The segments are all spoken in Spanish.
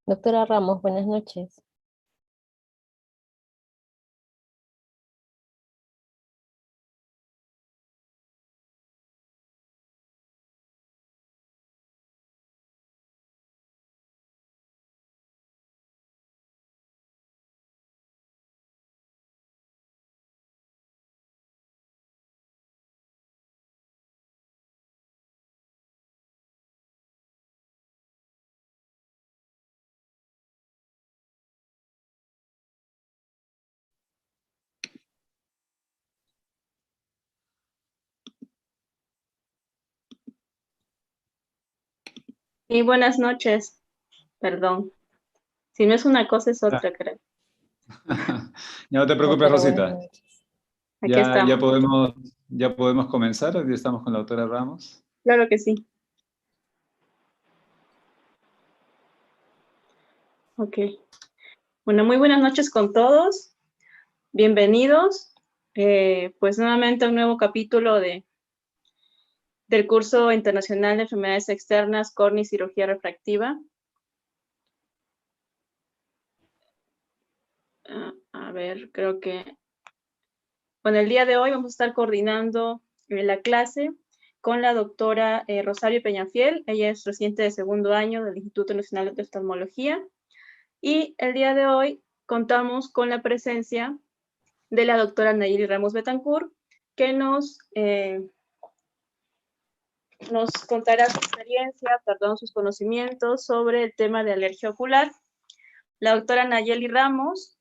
Doctora Ramos, buenas noches. Y buenas noches, perdón. Si no es una cosa, es Ah, otra, creo. Ya no te preocupes, Doctora, buenas Rosita. noches. Aquí Ya, ya estamos. podemos, ya podemos comenzar. Hoy día estamos con la doctora Ramos. Claro que sí. Ok. Bueno, muy buenas noches con todos. Bienvenidos. Pues nuevamente a un nuevo capítulo del curso internacional de enfermedades externas, córnea y cirugía refractiva. A ver, creo que... Bueno, el día de hoy vamos a estar coordinando la clase con la doctora Rosario Peñafiel. Ella es residente de segundo año del Instituto Nacional de Oftalmología. Y el día de hoy contamos con la presencia de la doctora Nayeli Ramos Betancourt, que nos contará su experiencia, sus conocimientos sobre el tema de alergia ocular. La doctora Nayeli Ramos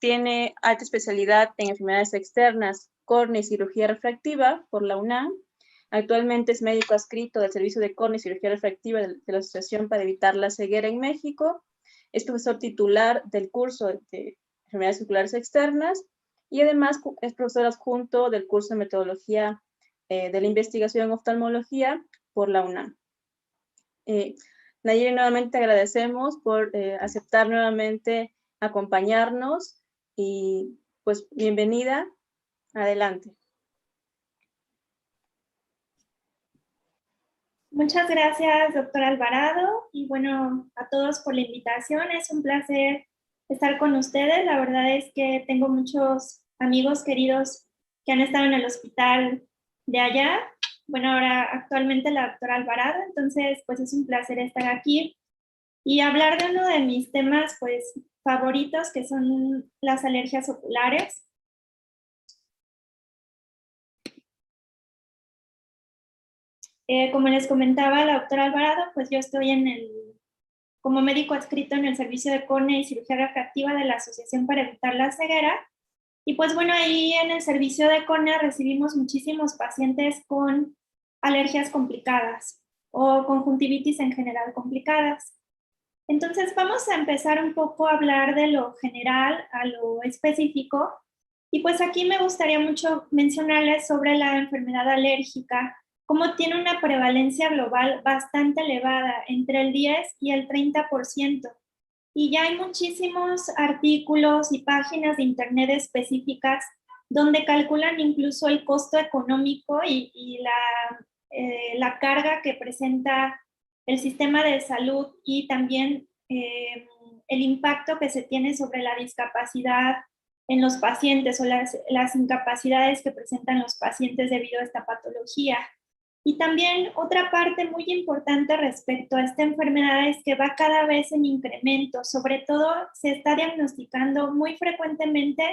tiene alta especialidad en enfermedades externas, córnea y cirugía refractiva por la UNAM. Actualmente es médico adscrito del Servicio de Córnea y Cirugía Refractiva de la Asociación para Evitar la Ceguera en México. Es profesor titular del curso de enfermedades oculares externas y además es profesor adjunto del curso de metodología de la investigación en oftalmología por la UNAM. Nayeli, nuevamente te agradecemos por aceptar nuevamente acompañarnos y pues bienvenida, adelante. Muchas gracias, doctora Alvarado, y bueno, a todos por la invitación. Es un placer estar con ustedes. La verdad es que tengo muchos amigos queridos que han estado en el hospital de allá. Bueno, ahora actualmente la doctora Alvarado, entonces pues es un placer estar aquí y hablar de uno de mis temas pues favoritos, que son las alergias oculares. Como les comentaba la doctora Alvarado, pues yo estoy como médico adscrito en el servicio de córnea y cirugía refractiva de la Asociación para Evitar la Ceguera. Y pues bueno, ahí en el servicio de córnea recibimos muchísimos pacientes con alergias complicadas o conjuntivitis en general complicadas. Entonces vamos a empezar un poco a hablar de lo general a lo específico. Y pues aquí me gustaría mucho mencionarles sobre la enfermedad alérgica, cómo tiene una prevalencia global bastante elevada, entre el 10 y el 30%. Y ya hay muchísimos artículos y páginas de internet específicas donde calculan incluso el costo económico y la carga que presenta el sistema de salud y también el impacto que se tiene sobre la discapacidad en los pacientes o las incapacidades que presentan los pacientes debido a esta patología. Y también otra parte muy importante respecto a esta enfermedad es que va cada vez en incremento, sobre todo se está diagnosticando muy frecuentemente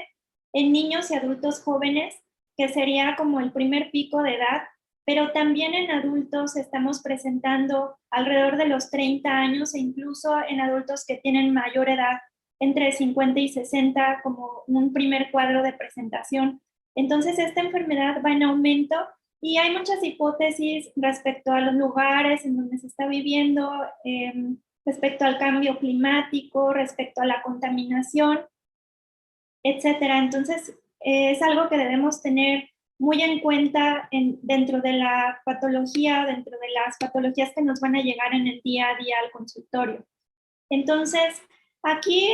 en niños y adultos jóvenes, que sería como el primer pico de edad, pero también en adultos estamos presentando alrededor de los 30 años e incluso en adultos que tienen mayor edad, entre 50 y 60, como un primer cuadro de presentación. Entonces esta enfermedad va en aumento y hay muchas hipótesis respecto a los lugares en donde se está viviendo, respecto al cambio climático, respecto a la contaminación, etcétera. Entonces, es algo que debemos tener muy en cuenta dentro de la patología, dentro de las patologías que nos van a llegar en el día a día al consultorio. Entonces, aquí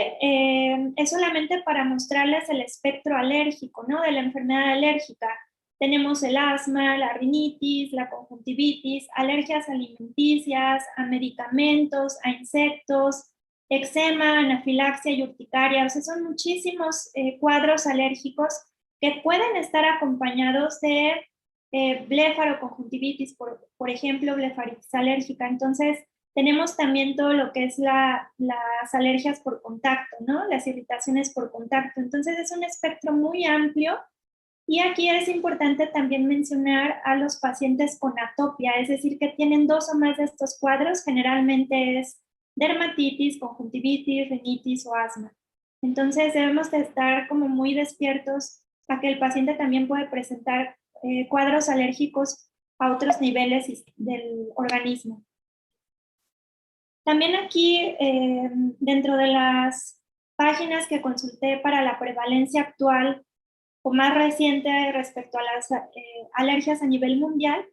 es solamente para mostrarles el espectro alérgico, ¿no? De la enfermedad alérgica. Tenemos el asma, la rinitis, la conjuntivitis, alergias alimenticias, a medicamentos, a insectos, eczema, anafilaxia y urticaria. O sea, son muchísimos cuadros alérgicos que pueden estar acompañados de blefaroconjuntivitis, por ejemplo, blefaritis alérgica. Entonces, tenemos también todo lo que es las alergias por contacto, ¿no? Las irritaciones por contacto. Entonces, es un espectro muy amplio. Y aquí es importante también mencionar a los pacientes con atopia, es decir, que tienen 2 o más de estos cuadros, generalmente es dermatitis, conjuntivitis, rinitis o asma. Entonces debemos de estar como muy despiertos a que el paciente también puede presentar cuadros alérgicos a otros niveles del organismo. También aquí, dentro de las páginas que consulté para la prevalencia actual o más reciente respecto a las alergias a nivel mundial,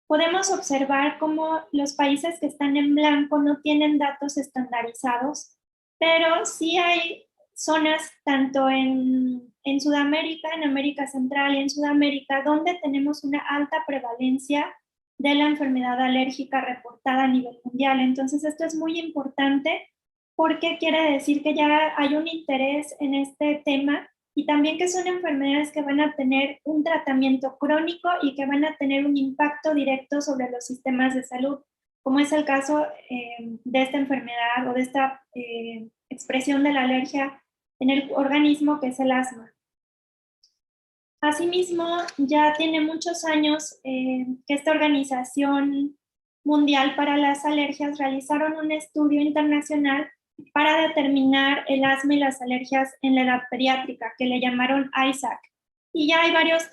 podemos observar cómo los países que están en blanco no tienen datos estandarizados, pero sí hay zonas tanto en Sudamérica, en América Central y en Sudamérica, donde tenemos una alta prevalencia de la enfermedad alérgica reportada a nivel mundial. Entonces esto es muy importante porque quiere decir que ya hay un interés en este tema y también que son enfermedades que van a tener un tratamiento crónico y que van a tener un impacto directo sobre los sistemas de salud, como es el caso de esta enfermedad o de esta expresión de la alergia en el organismo, que es el asma. Asimismo, ya tiene muchos años que esta Organización Mundial para las Alergias realizaron un estudio internacional para determinar el asma y las alergias en la edad pediátrica, que le llamaron ISAC. Y ya hay varios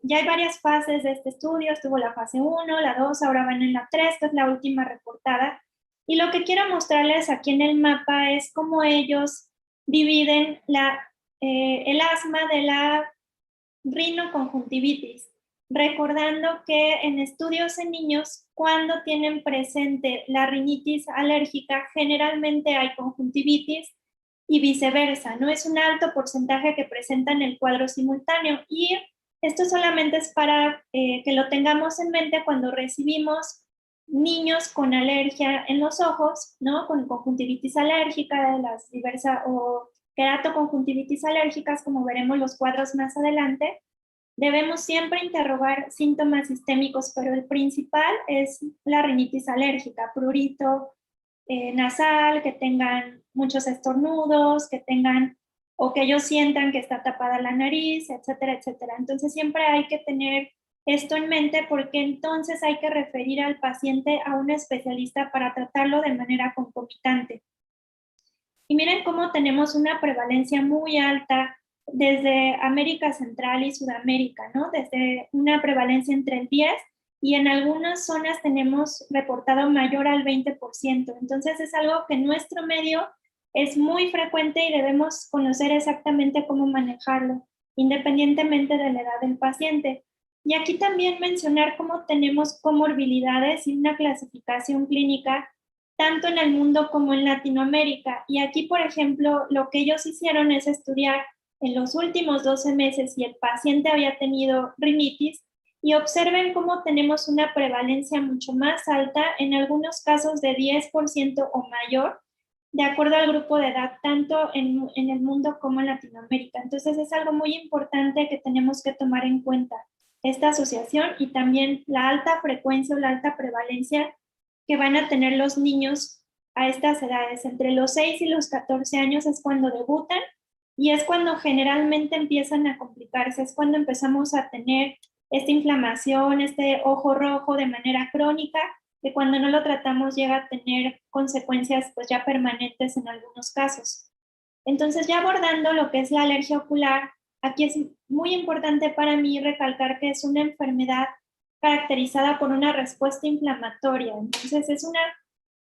ya hay varias fases de este estudio. Estuvo la fase 1, la 2, ahora van en la 3, que es la última reportada. Y lo que quiero mostrarles aquí en el mapa es cómo ellos dividen el asma de la rinoconjuntivitis, recordando que en estudios en niños, cuando tienen presente la rinitis alérgica, generalmente hay conjuntivitis y viceversa, ¿no? Es un alto porcentaje que presentan el cuadro simultáneo y esto solamente es para que lo tengamos en mente cuando recibimos niños con alergia en los ojos, ¿no? Con conjuntivitis alérgica, de las diversas o queratoconjuntivitis alérgicas, como veremos los cuadros más adelante. Debemos siempre interrogar síntomas sistémicos, pero el principal es la rinitis alérgica, prurito nasal, que tengan muchos estornudos, que tengan o que ellos sientan que está tapada la nariz, etcétera, etcétera. Entonces siempre hay que tener esto en mente porque entonces hay que referir al paciente a un especialista para tratarlo de manera concomitante. Y miren cómo tenemos una prevalencia muy alta desde América Central y Sudamérica, ¿no? Desde una prevalencia entre el 10 y en algunas zonas tenemos reportado mayor al 20%. Entonces es algo que en nuestro medio es muy frecuente y debemos conocer exactamente cómo manejarlo, independientemente de la edad del paciente. Y aquí también mencionar cómo tenemos comorbilidades y una clasificación clínica tanto en el mundo como en Latinoamérica. Y aquí, por ejemplo, lo que ellos hicieron es estudiar en los últimos 12 meses si el paciente había tenido rinitis y observen cómo tenemos una prevalencia mucho más alta, en algunos casos de 10% o mayor, de acuerdo al grupo de edad, tanto en el mundo como en Latinoamérica. Entonces es algo muy importante que tenemos que tomar en cuenta, esta asociación y también la alta frecuencia o la alta prevalencia que van a tener los niños a estas edades. Entre los 6 y los 14 años es cuando debutan y es cuando generalmente empiezan a complicarse, es cuando empezamos a tener esta inflamación, este ojo rojo de manera crónica, que cuando no lo tratamos llega a tener consecuencias pues ya permanentes en algunos casos. Entonces ya abordando lo que es la alergia ocular, aquí es muy importante para mí recalcar que es una enfermedad caracterizada por una respuesta inflamatoria. Entonces es una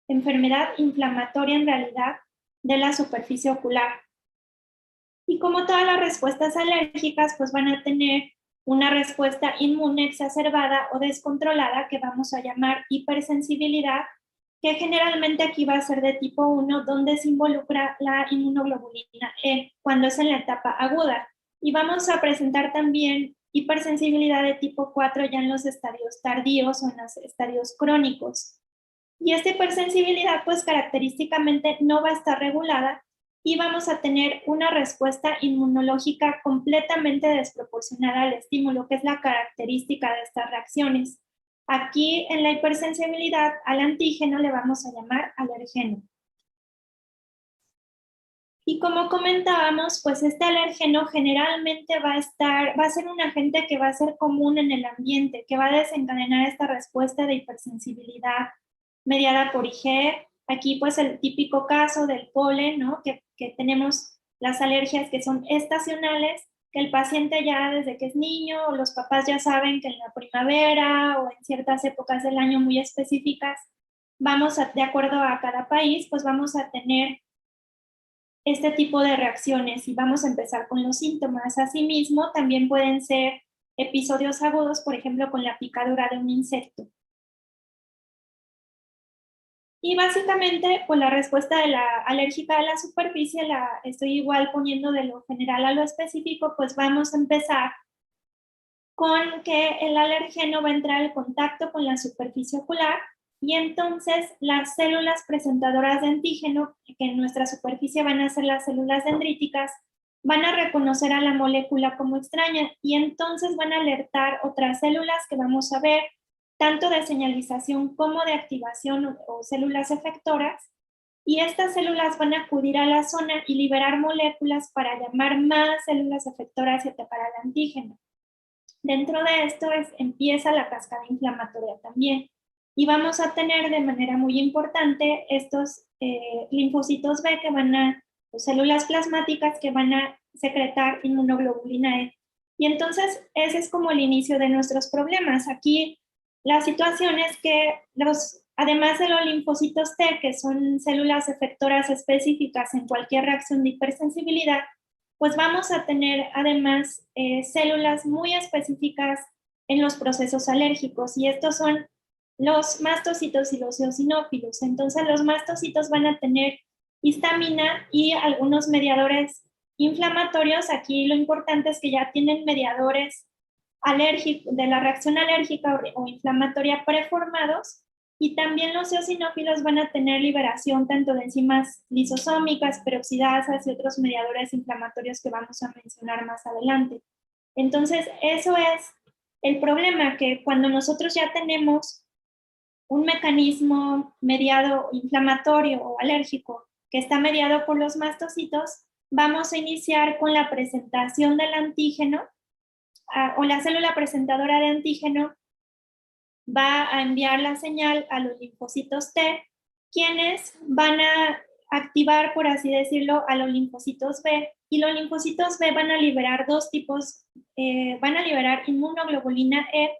enfermedad inflamatoria en realidad de la superficie ocular. Y como todas las respuestas alérgicas, pues van a tener una respuesta inmune exacerbada o descontrolada que vamos a llamar hipersensibilidad, que generalmente aquí va a ser de tipo 1, donde se involucra la inmunoglobulina E, cuando es en la etapa aguda. Y vamos a presentar también hipersensibilidad de tipo 4 ya en los estadios tardíos o en los estadios crónicos. Y esta hipersensibilidad, pues característicamente no va a estar regulada y vamos a tener una respuesta inmunológica completamente desproporcionada al estímulo, que es la característica de estas reacciones. Aquí en la hipersensibilidad al antígeno le vamos a llamar alergeno. Y como comentábamos, pues este alergeno generalmente va a ser un agente que va a ser común en el ambiente, que va a desencadenar esta respuesta de hipersensibilidad mediada por IgE. Aquí pues el típico caso del polen, ¿no? Que tenemos las alergias que son estacionales, que el paciente ya desde que es niño, o los papás ya saben que en la primavera o en ciertas épocas del año muy específicas, de acuerdo a cada país, pues vamos a tener este tipo de reacciones y vamos a empezar con los síntomas. Asimismo, también pueden ser episodios agudos, por ejemplo, con la picadura de un insecto. Y básicamente, pues la respuesta de la alérgica de la superficie la estoy igual poniendo de lo general a lo específico, pues vamos a empezar con que el alergeno va a entrar en contacto con la superficie ocular y entonces las células presentadoras de antígeno, que en nuestra superficie van a ser las células dendríticas, van a reconocer a la molécula como extraña y entonces van a alertar otras células que vamos a ver, tanto de señalización como de activación o células efectoras, y estas células van a acudir a la zona y liberar moléculas para llamar más células efectoras y atacar al antígeno. Dentro de esto empieza la cascada inflamatoria también, y vamos a tener de manera muy importante estos linfocitos B o células plasmáticas que van a secretar inmunoglobulina E. Y entonces ese es como el inicio de nuestros problemas. Aquí la situación es que además de los linfocitos T, que son células efectoras específicas en cualquier reacción de hipersensibilidad, pues vamos a tener además células muy específicas en los procesos alérgicos, y estos son los mastocitos y los eosinófilos. Entonces los mastocitos van a tener histamina y algunos mediadores inflamatorios. Aquí lo importante es que ya tienen mediadores de la reacción alérgica o inflamatoria preformados, y también los eosinófilos van a tener liberación tanto de enzimas lisosómicas, peroxidasas y otros mediadores inflamatorios que vamos a mencionar más adelante. Entonces, eso es el problema, que cuando nosotros ya tenemos un mecanismo mediado inflamatorio o alérgico que está mediado por los mastocitos, vamos a iniciar con la presentación del antígeno, o la célula presentadora de antígeno va a enviar la señal a los linfocitos T, quienes van a activar, por así decirlo, a los linfocitos B, y los linfocitos B van a liberar van a liberar inmunoglobulina E,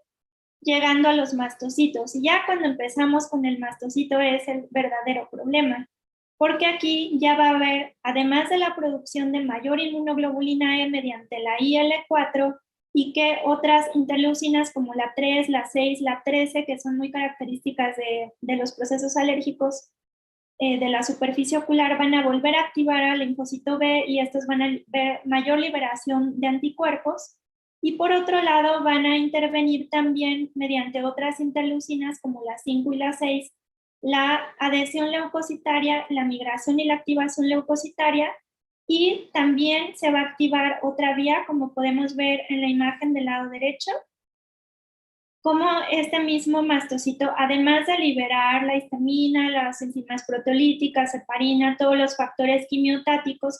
llegando a los mastocitos. Y ya cuando empezamos con el mastocito es el verdadero problema, porque aquí ya va a haber, además de la producción de mayor inmunoglobulina E mediante la IL-4, y que otras interleucinas como la 3, la 6, la 13, que son muy características de los procesos alérgicos de la superficie ocular, van a volver a activar al linfocito B, y estos van a ver mayor liberación de anticuerpos. Y por otro lado van a intervenir también mediante otras interleucinas como la 5 y la 6, la adhesión leucocitaria, la migración y la activación leucocitaria, y también se va a activar otra vía, como podemos ver en la imagen del lado derecho, como este mismo mastocito, además de liberar la histamina, las enzimas proteolíticas, heparina, todos los factores quimiotácticos,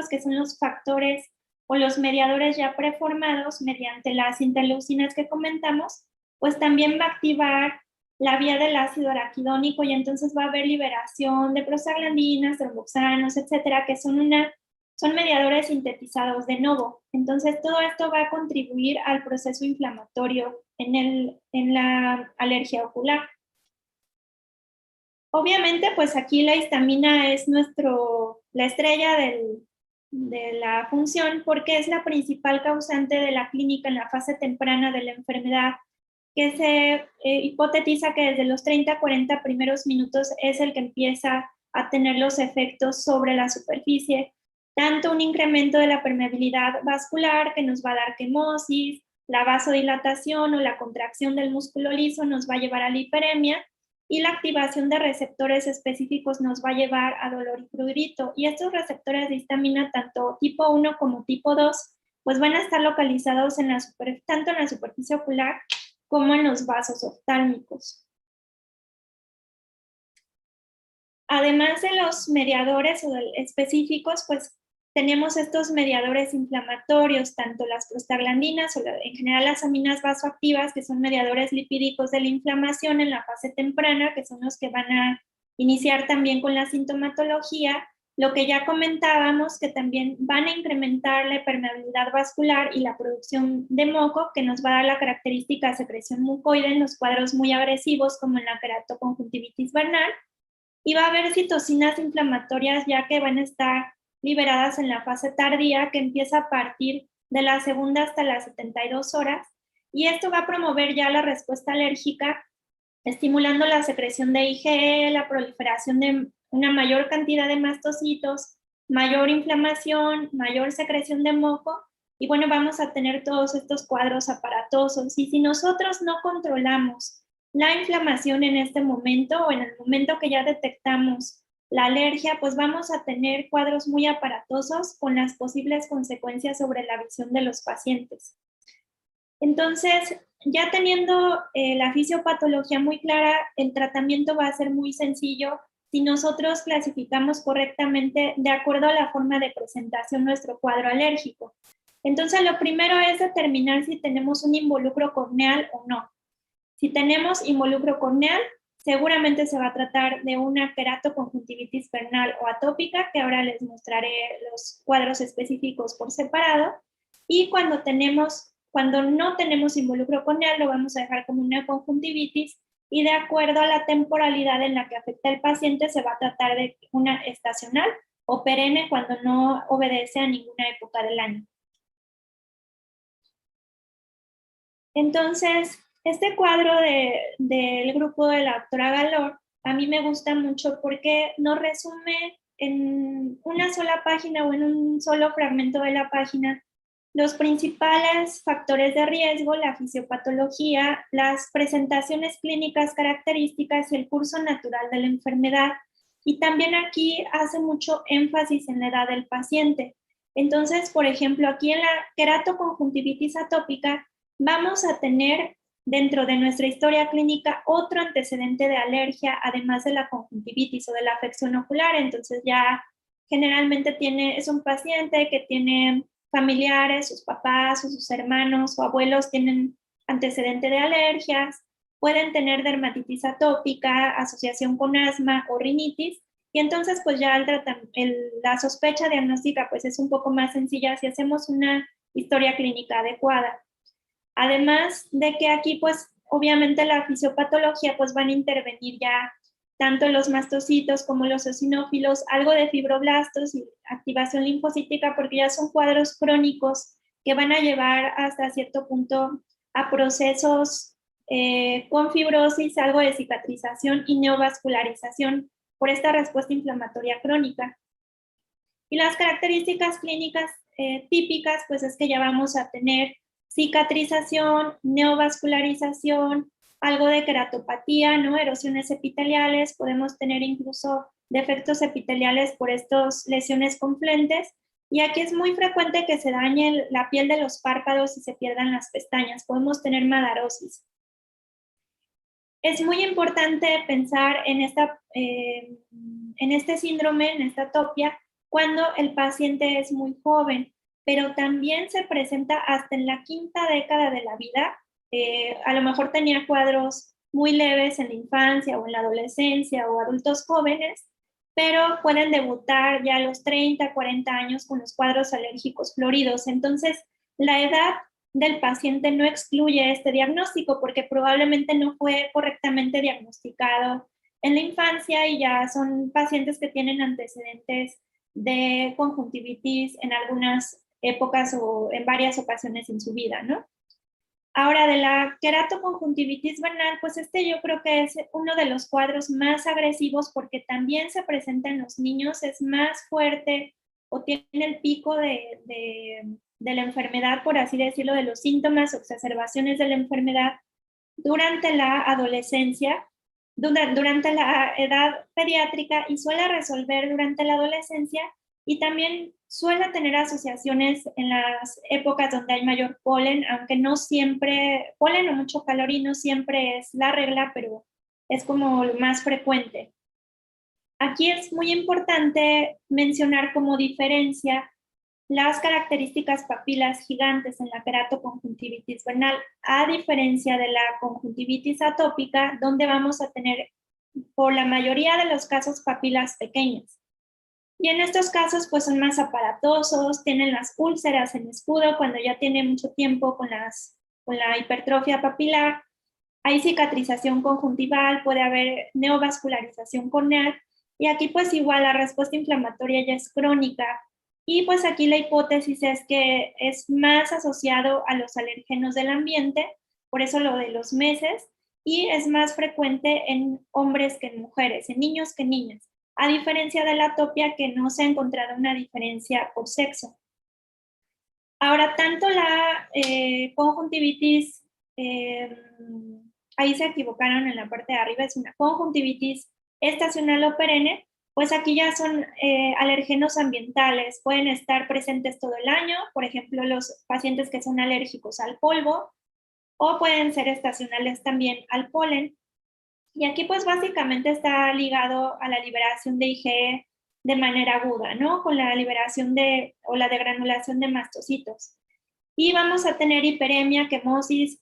que son los factores o los mediadores ya preformados mediante las interleucinas que comentamos, pues también va a activar la vía del ácido araquidónico, y entonces va a haber liberación de prostaglandinas, tromboxanos, etcétera, que son mediadores sintetizados de novo. Entonces todo esto va a contribuir al proceso inflamatorio en la alergia ocular. Obviamente, pues aquí la histamina es la estrella de la función, porque es la principal causante de la clínica en la fase temprana de la enfermedad, que se hipotetiza que desde los 30 a 40 primeros minutos es el que empieza a tener los efectos sobre la superficie. tanto un incremento de la permeabilidad vascular que nos va a dar quemosis, la vasodilatación o la contracción del músculo liso nos va a llevar a la hiperemia, y la activación de receptores específicos nos va a llevar a dolor y prurito. Y estos receptores de histamina, tanto tipo 1 como tipo 2, pues van a estar localizados en tanto en la superficie ocular como en los vasos oftálmicos. Además de los mediadores específicos, pues tenemos estos mediadores inflamatorios, tanto las prostaglandinas o en general las aminas vasoactivas, que son mediadores lipídicos de la inflamación en la fase temprana, que son los que van a iniciar también con la sintomatología. Lo que ya comentábamos, que también van a incrementar la permeabilidad vascular y la producción de moco, que nos va a dar la característica secreción mucoide en los cuadros muy agresivos, como en la queratoconjuntivitis vernal. Y va a haber citocinas inflamatorias ya que van a estar liberadas en la fase tardía, que empieza a partir de la segunda hasta las 72 horas, y esto va a promover ya la respuesta alérgica, estimulando la secreción de IgE, la proliferación de una mayor cantidad de mastocitos, mayor inflamación, mayor secreción de moco, y bueno, vamos a tener todos estos cuadros aparatosos. Y si nosotros no controlamos la inflamación en este momento, o en el momento que ya detectamos la alergia, pues vamos a tener cuadros muy aparatosos con las posibles consecuencias sobre la visión de los pacientes. Entonces, ya teniendo la fisiopatología muy clara, el tratamiento va a ser muy sencillo si nosotros clasificamos correctamente de acuerdo a la forma de presentación nuestro cuadro alérgico. Entonces, lo primero es determinar si tenemos un involucro corneal o no. Si tenemos involucro corneal, seguramente se va a tratar de una queratoconjuntivitis vernal o atópica, que ahora les mostraré los cuadros específicos por separado. Y cuando no tenemos involucro corneal, lo vamos a dejar como una conjuntivitis, y de acuerdo a la temporalidad en la que afecta al paciente, se va a tratar de una estacional o perenne cuando no obedece a ninguna época del año. Entonces, este cuadro del grupo de la doctora Galor a mí me gusta mucho porque nos resume en una sola página o en un solo fragmento de la página los principales factores de riesgo, la fisiopatología, las presentaciones clínicas características y el curso natural de la enfermedad. Y también aquí hace mucho énfasis en la edad del paciente. Entonces, por ejemplo, aquí en la queratoconjuntivitis atópica vamos a tener dentro de nuestra historia clínica otro antecedente de alergia, además de la conjuntivitis o de la afección ocular. Entonces ya generalmente es un paciente que tiene familiares, sus papás o sus hermanos o abuelos tienen antecedente de alergias, pueden tener dermatitis atópica, asociación con asma o rinitis, y entonces pues ya la sospecha diagnóstica pues es un poco más sencilla si hacemos una historia clínica adecuada. Además de que aquí, pues, obviamente la fisiopatología, pues van a intervenir ya tanto los mastocitos como los eosinófilos, algo de fibroblastos y activación linfocítica, porque ya son cuadros crónicos que van a llevar hasta cierto punto a procesos con fibrosis, algo de cicatrización y neovascularización por esta respuesta inflamatoria crónica. Y las características clínicas típicas, pues es que ya vamos a tener cicatrización, neovascularización, algo de queratopatía, ¿no? Erosiones epiteliales, podemos tener incluso defectos epiteliales por estas lesiones confluentes, y aquí es muy frecuente que se dañe la piel de los párpados y se pierdan las pestañas, podemos tener madarosis. Es muy importante pensar en este síndrome, en esta atopia, cuando el paciente es muy joven, pero también se presenta hasta en la quinta década de la vida. A lo mejor tenía cuadros muy leves en la infancia o en la adolescencia o adultos jóvenes, pero pueden debutar ya a los 30, 40 años con los cuadros alérgicos floridos. Entonces, la edad del paciente no excluye este diagnóstico porque probablemente no fue correctamente diagnosticado en la infancia y ya son pacientes que tienen antecedentes de conjuntivitis en algunas épocas o en varias ocasiones en su vida, ¿no? Ahora, de la queratoconjuntivitis vernal, pues yo creo que es uno de los cuadros más agresivos porque también se presenta en los niños, es más fuerte, o tiene el pico de la enfermedad, por así decirlo, de los síntomas o exacerbaciones de la enfermedad durante la adolescencia, durante la edad pediátrica, y suele resolver durante la adolescencia, y también suele tener asociaciones en las épocas donde hay mayor polen, aunque no siempre, polen o mucho calor y no siempre es la regla, pero es como lo más frecuente. Aquí es muy importante mencionar como diferencia las características papilas gigantes en la queratoconjuntivitis vernal, a diferencia de la conjuntivitis atópica, donde vamos a tener, por la mayoría de los casos, papilas pequeñas. Y en estos casos, pues son más aparatosos, tienen las úlceras en escudo cuando ya tiene mucho tiempo con la hipertrofia papilar. Hay cicatrización conjuntival, puede haber neovascularización corneal, y aquí pues igual la respuesta inflamatoria ya es crónica. Y pues aquí la hipótesis es que es más asociado a los alergenos del ambiente, por eso lo de los meses, y es más frecuente en hombres que en mujeres, en niños que en niñas, a diferencia de la atopia, que no se ha encontrado una diferencia por sexo. Ahora, tanto la conjuntivitis, ahí se equivocaron en la parte de arriba, es una conjuntivitis estacional o perenne, pues aquí ya son alérgenos ambientales, pueden estar presentes todo el año, por ejemplo, los pacientes que son alérgicos al polvo, o pueden ser estacionales también al polen. Y aquí pues básicamente está ligado a la liberación de IgE de manera aguda, ¿no? Con la liberación o la degranulación de mastocitos. Y vamos a tener hiperemia, quemosis,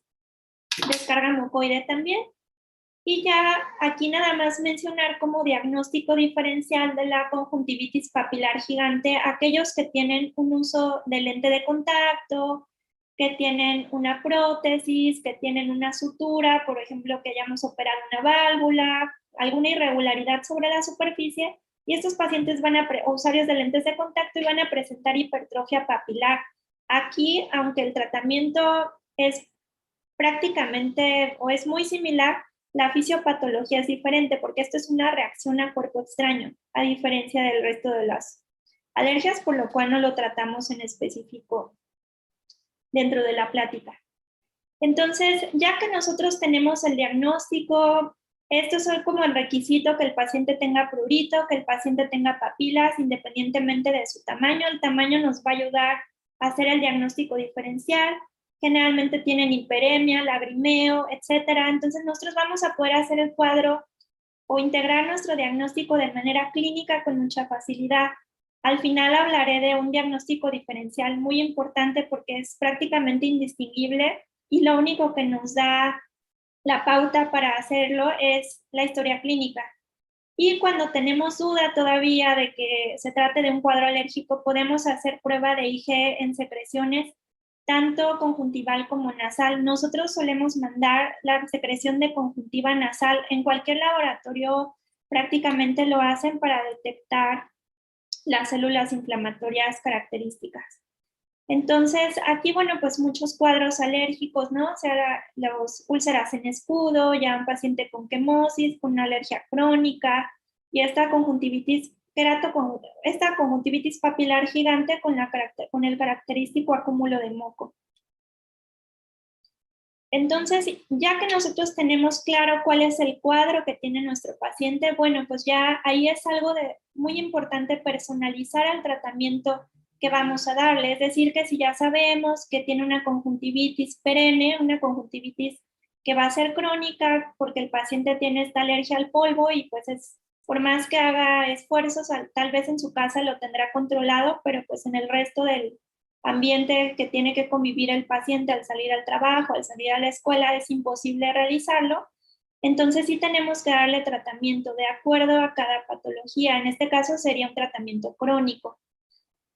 descarga mucoide también. Y ya aquí nada más mencionar como diagnóstico diferencial de la conjuntivitis papilar gigante, aquellos que tienen un uso de lente de contacto, que tienen una prótesis, que tienen una sutura, por ejemplo, que hayamos operado una válvula, alguna irregularidad sobre la superficie, y estos pacientes o usuarios de lentes de contacto, y van a presentar hipertrofia papilar. Aquí, aunque el tratamiento es prácticamente o es muy similar, la fisiopatología es diferente porque esto es una reacción a cuerpo extraño, a diferencia del resto de las alergias, por lo cual no lo tratamos en específico dentro de la plática. Entonces, ya que nosotros tenemos el diagnóstico, esto es como el requisito: que el paciente tenga prurito, que el paciente tenga papilas, independientemente de su tamaño. El tamaño nos va a ayudar a hacer el diagnóstico diferencial. Generalmente tienen hiperemia, lagrimeo, etcétera. Entonces nosotros vamos a poder hacer el cuadro o integrar nuestro diagnóstico de manera clínica con mucha facilidad. Al final hablaré de un diagnóstico diferencial muy importante porque es prácticamente indistinguible, y lo único que nos da la pauta para hacerlo es la historia clínica. Y cuando tenemos duda todavía de que se trate de un cuadro alérgico, podemos hacer prueba de IgE en secreciones, tanto conjuntival como nasal. Nosotros solemos mandar la secreción de conjuntiva nasal. En cualquier laboratorio prácticamente lo hacen para detectar las células inflamatorias características. Entonces, aquí, bueno, pues muchos cuadros alérgicos, ¿no? O sea, los úlceras en escudo, ya un paciente con quemosis, con una alergia crónica, y esta conjuntivitis esta conjuntivitis papilar gigante con el característico acúmulo de moco. Entonces, ya que nosotros tenemos claro cuál es el cuadro que tiene nuestro paciente, bueno, pues ya ahí es algo muy importante personalizar el tratamiento que vamos a darle. Es decir, que si ya sabemos que tiene una conjuntivitis perenne, una conjuntivitis que va a ser crónica porque el paciente tiene esta alergia al polvo, y pues por más que haga esfuerzos, tal vez en su casa lo tendrá controlado, pero pues en el resto del ambiente que tiene que convivir el paciente al salir al trabajo, al salir a la escuela, es imposible realizarlo. Entonces sí tenemos que darle tratamiento de acuerdo a cada patología. En este caso sería un tratamiento crónico.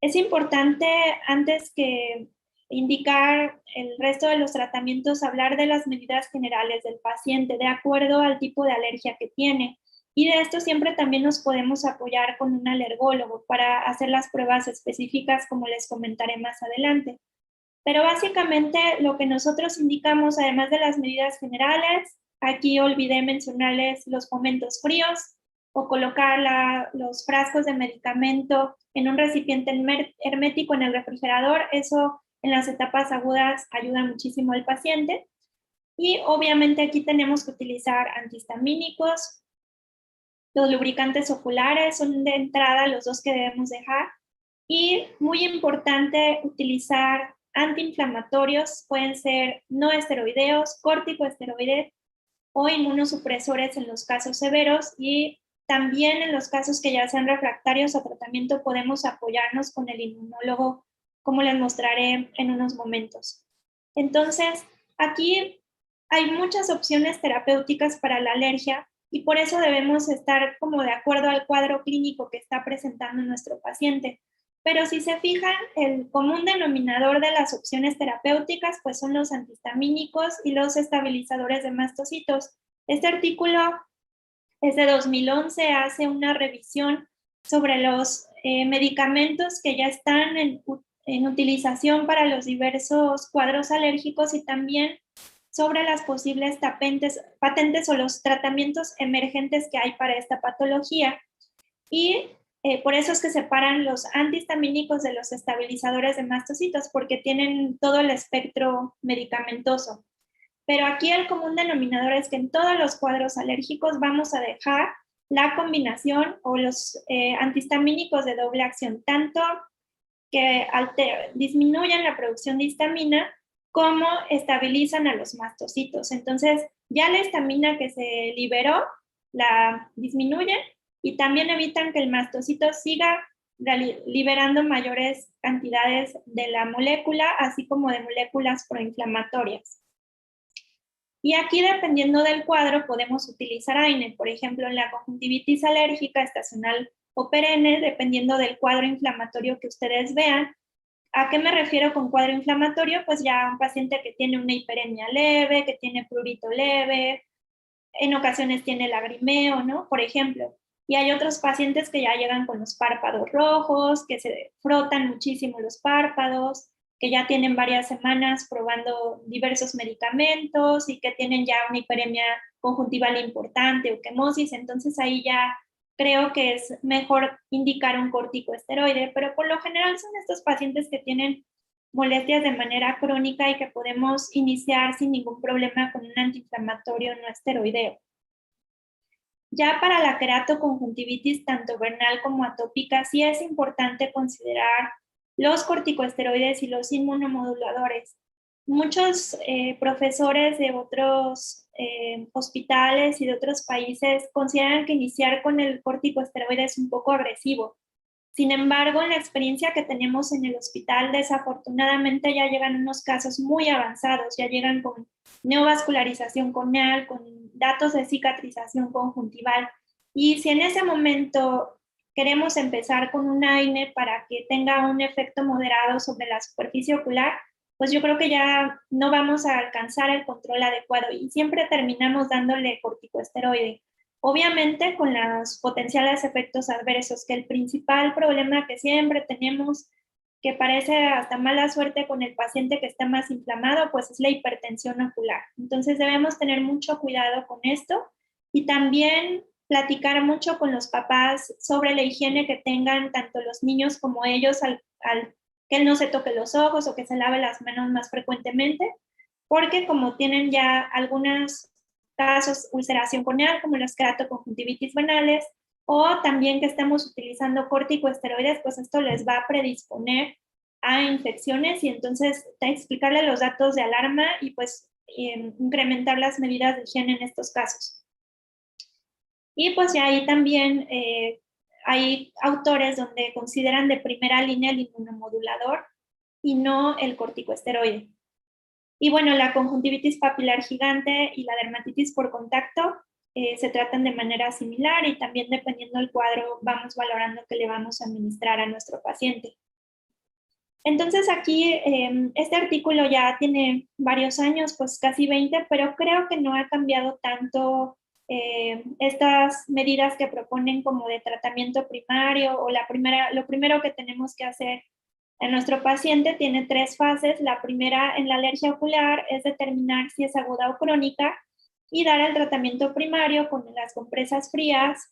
Es importante, antes que indicar el resto de los tratamientos, hablar de las medidas generales del paciente de acuerdo al tipo de alergia que tiene. Y de esto siempre también nos podemos apoyar con un alergólogo para hacer las pruebas específicas, como les comentaré más adelante. Pero básicamente lo que nosotros indicamos, además de las medidas generales, aquí olvidé mencionarles los momentos fríos. o colocar los frascos de medicamento en un recipiente hermético en el refrigerador. Eso en las etapas agudas ayuda muchísimo al paciente. Y obviamente aquí tenemos que utilizar antihistamínicos. Los lubricantes oculares son de entrada los dos que debemos dejar. Y muy importante utilizar antiinflamatorios, pueden ser no esteroideos, corticoesteroides o inmunosupresores en los casos severos, y también en los casos que ya sean refractarios a tratamiento podemos apoyarnos con el inmunólogo, como les mostraré en unos momentos. Entonces, aquí hay muchas opciones terapéuticas para la alergia y por eso debemos estar como de acuerdo al cuadro clínico que está presentando nuestro paciente. Pero si se fijan, el común denominador de las opciones terapéuticas pues son los antihistamínicos y los estabilizadores de mastocitos. Este artículo es de 2011, hace una revisión sobre los medicamentos que ya están en utilización para los diversos cuadros alérgicos y también sobre las posibles patentes o los tratamientos emergentes que hay para esta patología. Y por eso es que separan los antihistamínicos de los estabilizadores de mastocitos, porque tienen todo el espectro medicamentoso. Pero aquí el común denominador es que en todos los cuadros alérgicos vamos a dejar la combinación o los antihistamínicos de doble acción, tanto que disminuyen la producción de histamina como estabilizan a los mastocitos. Entonces, ya la histamina que se liberó la disminuyen y también evitan que el mastocito siga liberando mayores cantidades de la molécula, así como de moléculas proinflamatorias. Y aquí, dependiendo del cuadro, podemos utilizar AINE, por ejemplo, en la conjuntivitis alérgica estacional o perenne, dependiendo del cuadro inflamatorio que ustedes vean. ¿A qué me refiero con cuadro inflamatorio? Pues ya un paciente que tiene una hiperemia leve, que tiene prurito leve, en ocasiones tiene lagrimeo, ¿no? Por ejemplo. Y hay otros pacientes que ya llegan con los párpados rojos, que se frotan muchísimo los párpados, que ya tienen varias semanas probando diversos medicamentos y que tienen ya una hiperemia conjuntival importante o quemosis. Entonces ahí ya creo que es mejor indicar un corticoesteroide, pero por lo general son estos pacientes que tienen molestias de manera crónica y que podemos iniciar sin ningún problema con un antiinflamatorio no esteroideo. Ya para la queratoconjuntivitis, tanto vernal como atópica, sí es importante considerar los corticoesteroides y los inmunomoduladores. Muchos profesores de otros hospitales y de otros países consideran que iniciar con el corticoesteroide es un poco agresivo. Sin embargo, en la experiencia que tenemos en el hospital, desafortunadamente ya llegan unos casos muy avanzados, ya llegan con neovascularización corneal, con datos de cicatrización conjuntival. Y si en ese momento queremos empezar con un AINE para que tenga un efecto moderado sobre la superficie ocular, pues yo creo que ya no vamos a alcanzar el control adecuado y siempre terminamos dándole corticoesteroide. Obviamente con los potenciales efectos adversos, que el principal problema que siempre tenemos, que parece hasta mala suerte con el paciente que está más inflamado, pues es la hipertensión ocular. Entonces debemos tener mucho cuidado con esto y también platicar mucho con los papás sobre la higiene que tengan tanto los niños como ellos al que él no se toque los ojos o que se lave las manos más frecuentemente, porque como tienen ya algunos casos ulceración corneal como las queratoconjuntivitis venales o también que estamos utilizando corticoesteroides, pues esto les va a predisponer a infecciones y entonces explicarle los datos de alarma y pues incrementar las medidas de higiene en estos casos. Y pues ya ahí también hay autores donde consideran de primera línea el inmunomodulador y no el corticoesteroide. Y bueno, la conjuntivitis papilar gigante y la dermatitis por contacto se tratan de manera similar y también dependiendo del cuadro vamos valorando qué le vamos a administrar a nuestro paciente. Entonces aquí este artículo ya tiene varios años, pues casi 20, pero creo que no ha cambiado tanto estas medidas que proponen como de tratamiento primario o lo primero que tenemos que hacer en nuestro paciente tiene 3 fases. La primera en la alergia ocular es determinar si es aguda o crónica y dar el tratamiento primario con las compresas frías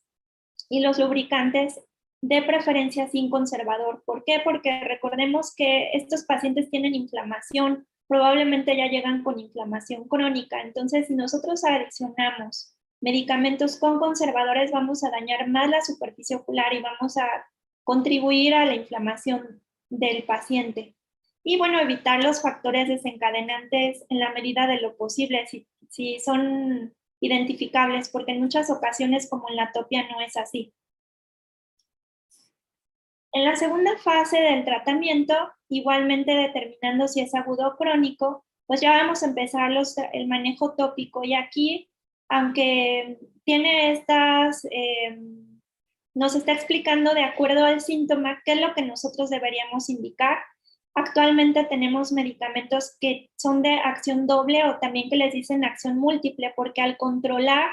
y los lubricantes de preferencia sin conservador. ¿Por qué? Porque recordemos que estos pacientes tienen inflamación, probablemente ya llegan con inflamación crónica. Entonces, si nosotros adicionamos medicamentos con conservadores, vamos a dañar más la superficie ocular y vamos a contribuir a la inflamación del paciente. Y bueno, evitar los factores desencadenantes en la medida de lo posible, si son identificables, porque en muchas ocasiones, como en la atopia, no es así. En la segunda fase del tratamiento, igualmente determinando si es agudo o crónico, pues ya vamos a empezar el manejo tópico. Y aquí, aunque tiene nos está explicando de acuerdo al síntoma qué es lo que nosotros deberíamos indicar. Actualmente tenemos medicamentos que son de acción doble o también que les dicen acción múltiple, porque al controlar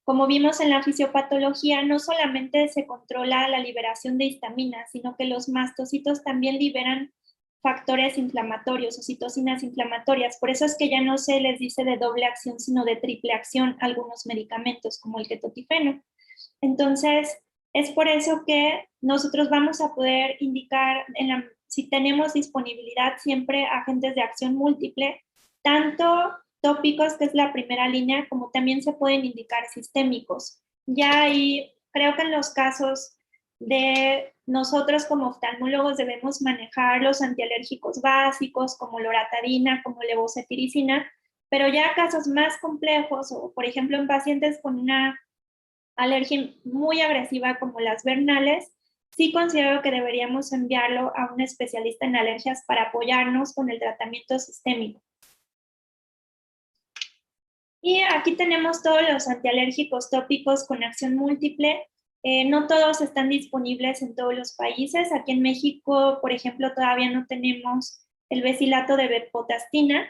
como vimos en la fisiopatología, no solamente se controla la liberación de histamina, sino que los mastocitos también liberan factores inflamatorios o citocinas inflamatorias. Por eso es que ya no se les dice de doble acción, sino de triple acción algunos medicamentos, como el ketotifeno. Entonces, es por eso que nosotros vamos a poder indicar, si tenemos disponibilidad, siempre agentes de acción múltiple, tanto tópicos, que es la primera línea, como también se pueden indicar sistémicos. Ya ahí, creo que en los casos de nosotros como oftalmólogos debemos manejar los antialérgicos básicos, como loratadina, como levocetiricina, pero ya casos más complejos, o por ejemplo en pacientes con una alergia muy agresiva como las vernales, sí considero que deberíamos enviarlo a un especialista en alergias para apoyarnos con el tratamiento sistémico. Y aquí tenemos todos los antialérgicos tópicos con acción múltiple. No todos están disponibles en todos los países. Aquí en México, por ejemplo, todavía no tenemos el besilato de bepotaztina,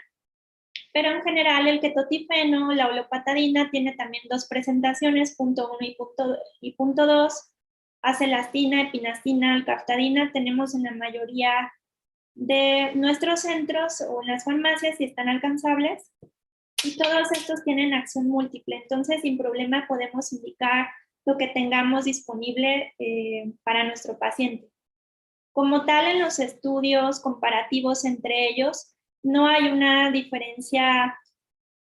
pero en general el ketotifeno, la olopatadina, tiene también dos presentaciones, punto 1 y punto 2. Acelastina, epinastina, alcaftadina, tenemos en la mayoría de nuestros centros o en las farmacias y están alcanzables. Y todos estos tienen acción múltiple, entonces sin problema podemos indicar lo que tengamos disponible para nuestro paciente. Como tal, en los estudios comparativos entre ellos, no hay una diferencia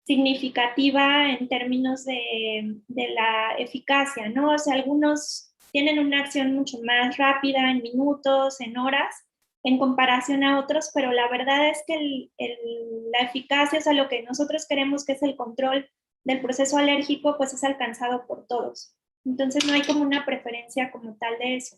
significativa en términos de la eficacia, ¿no? O sea, algunos tienen una acción mucho más rápida, en minutos, en horas, en comparación a otros, pero la verdad es que la eficacia, o sea, lo que nosotros queremos, que es el control del proceso alérgico, pues es alcanzado por todos. Entonces no hay como una preferencia como tal de eso.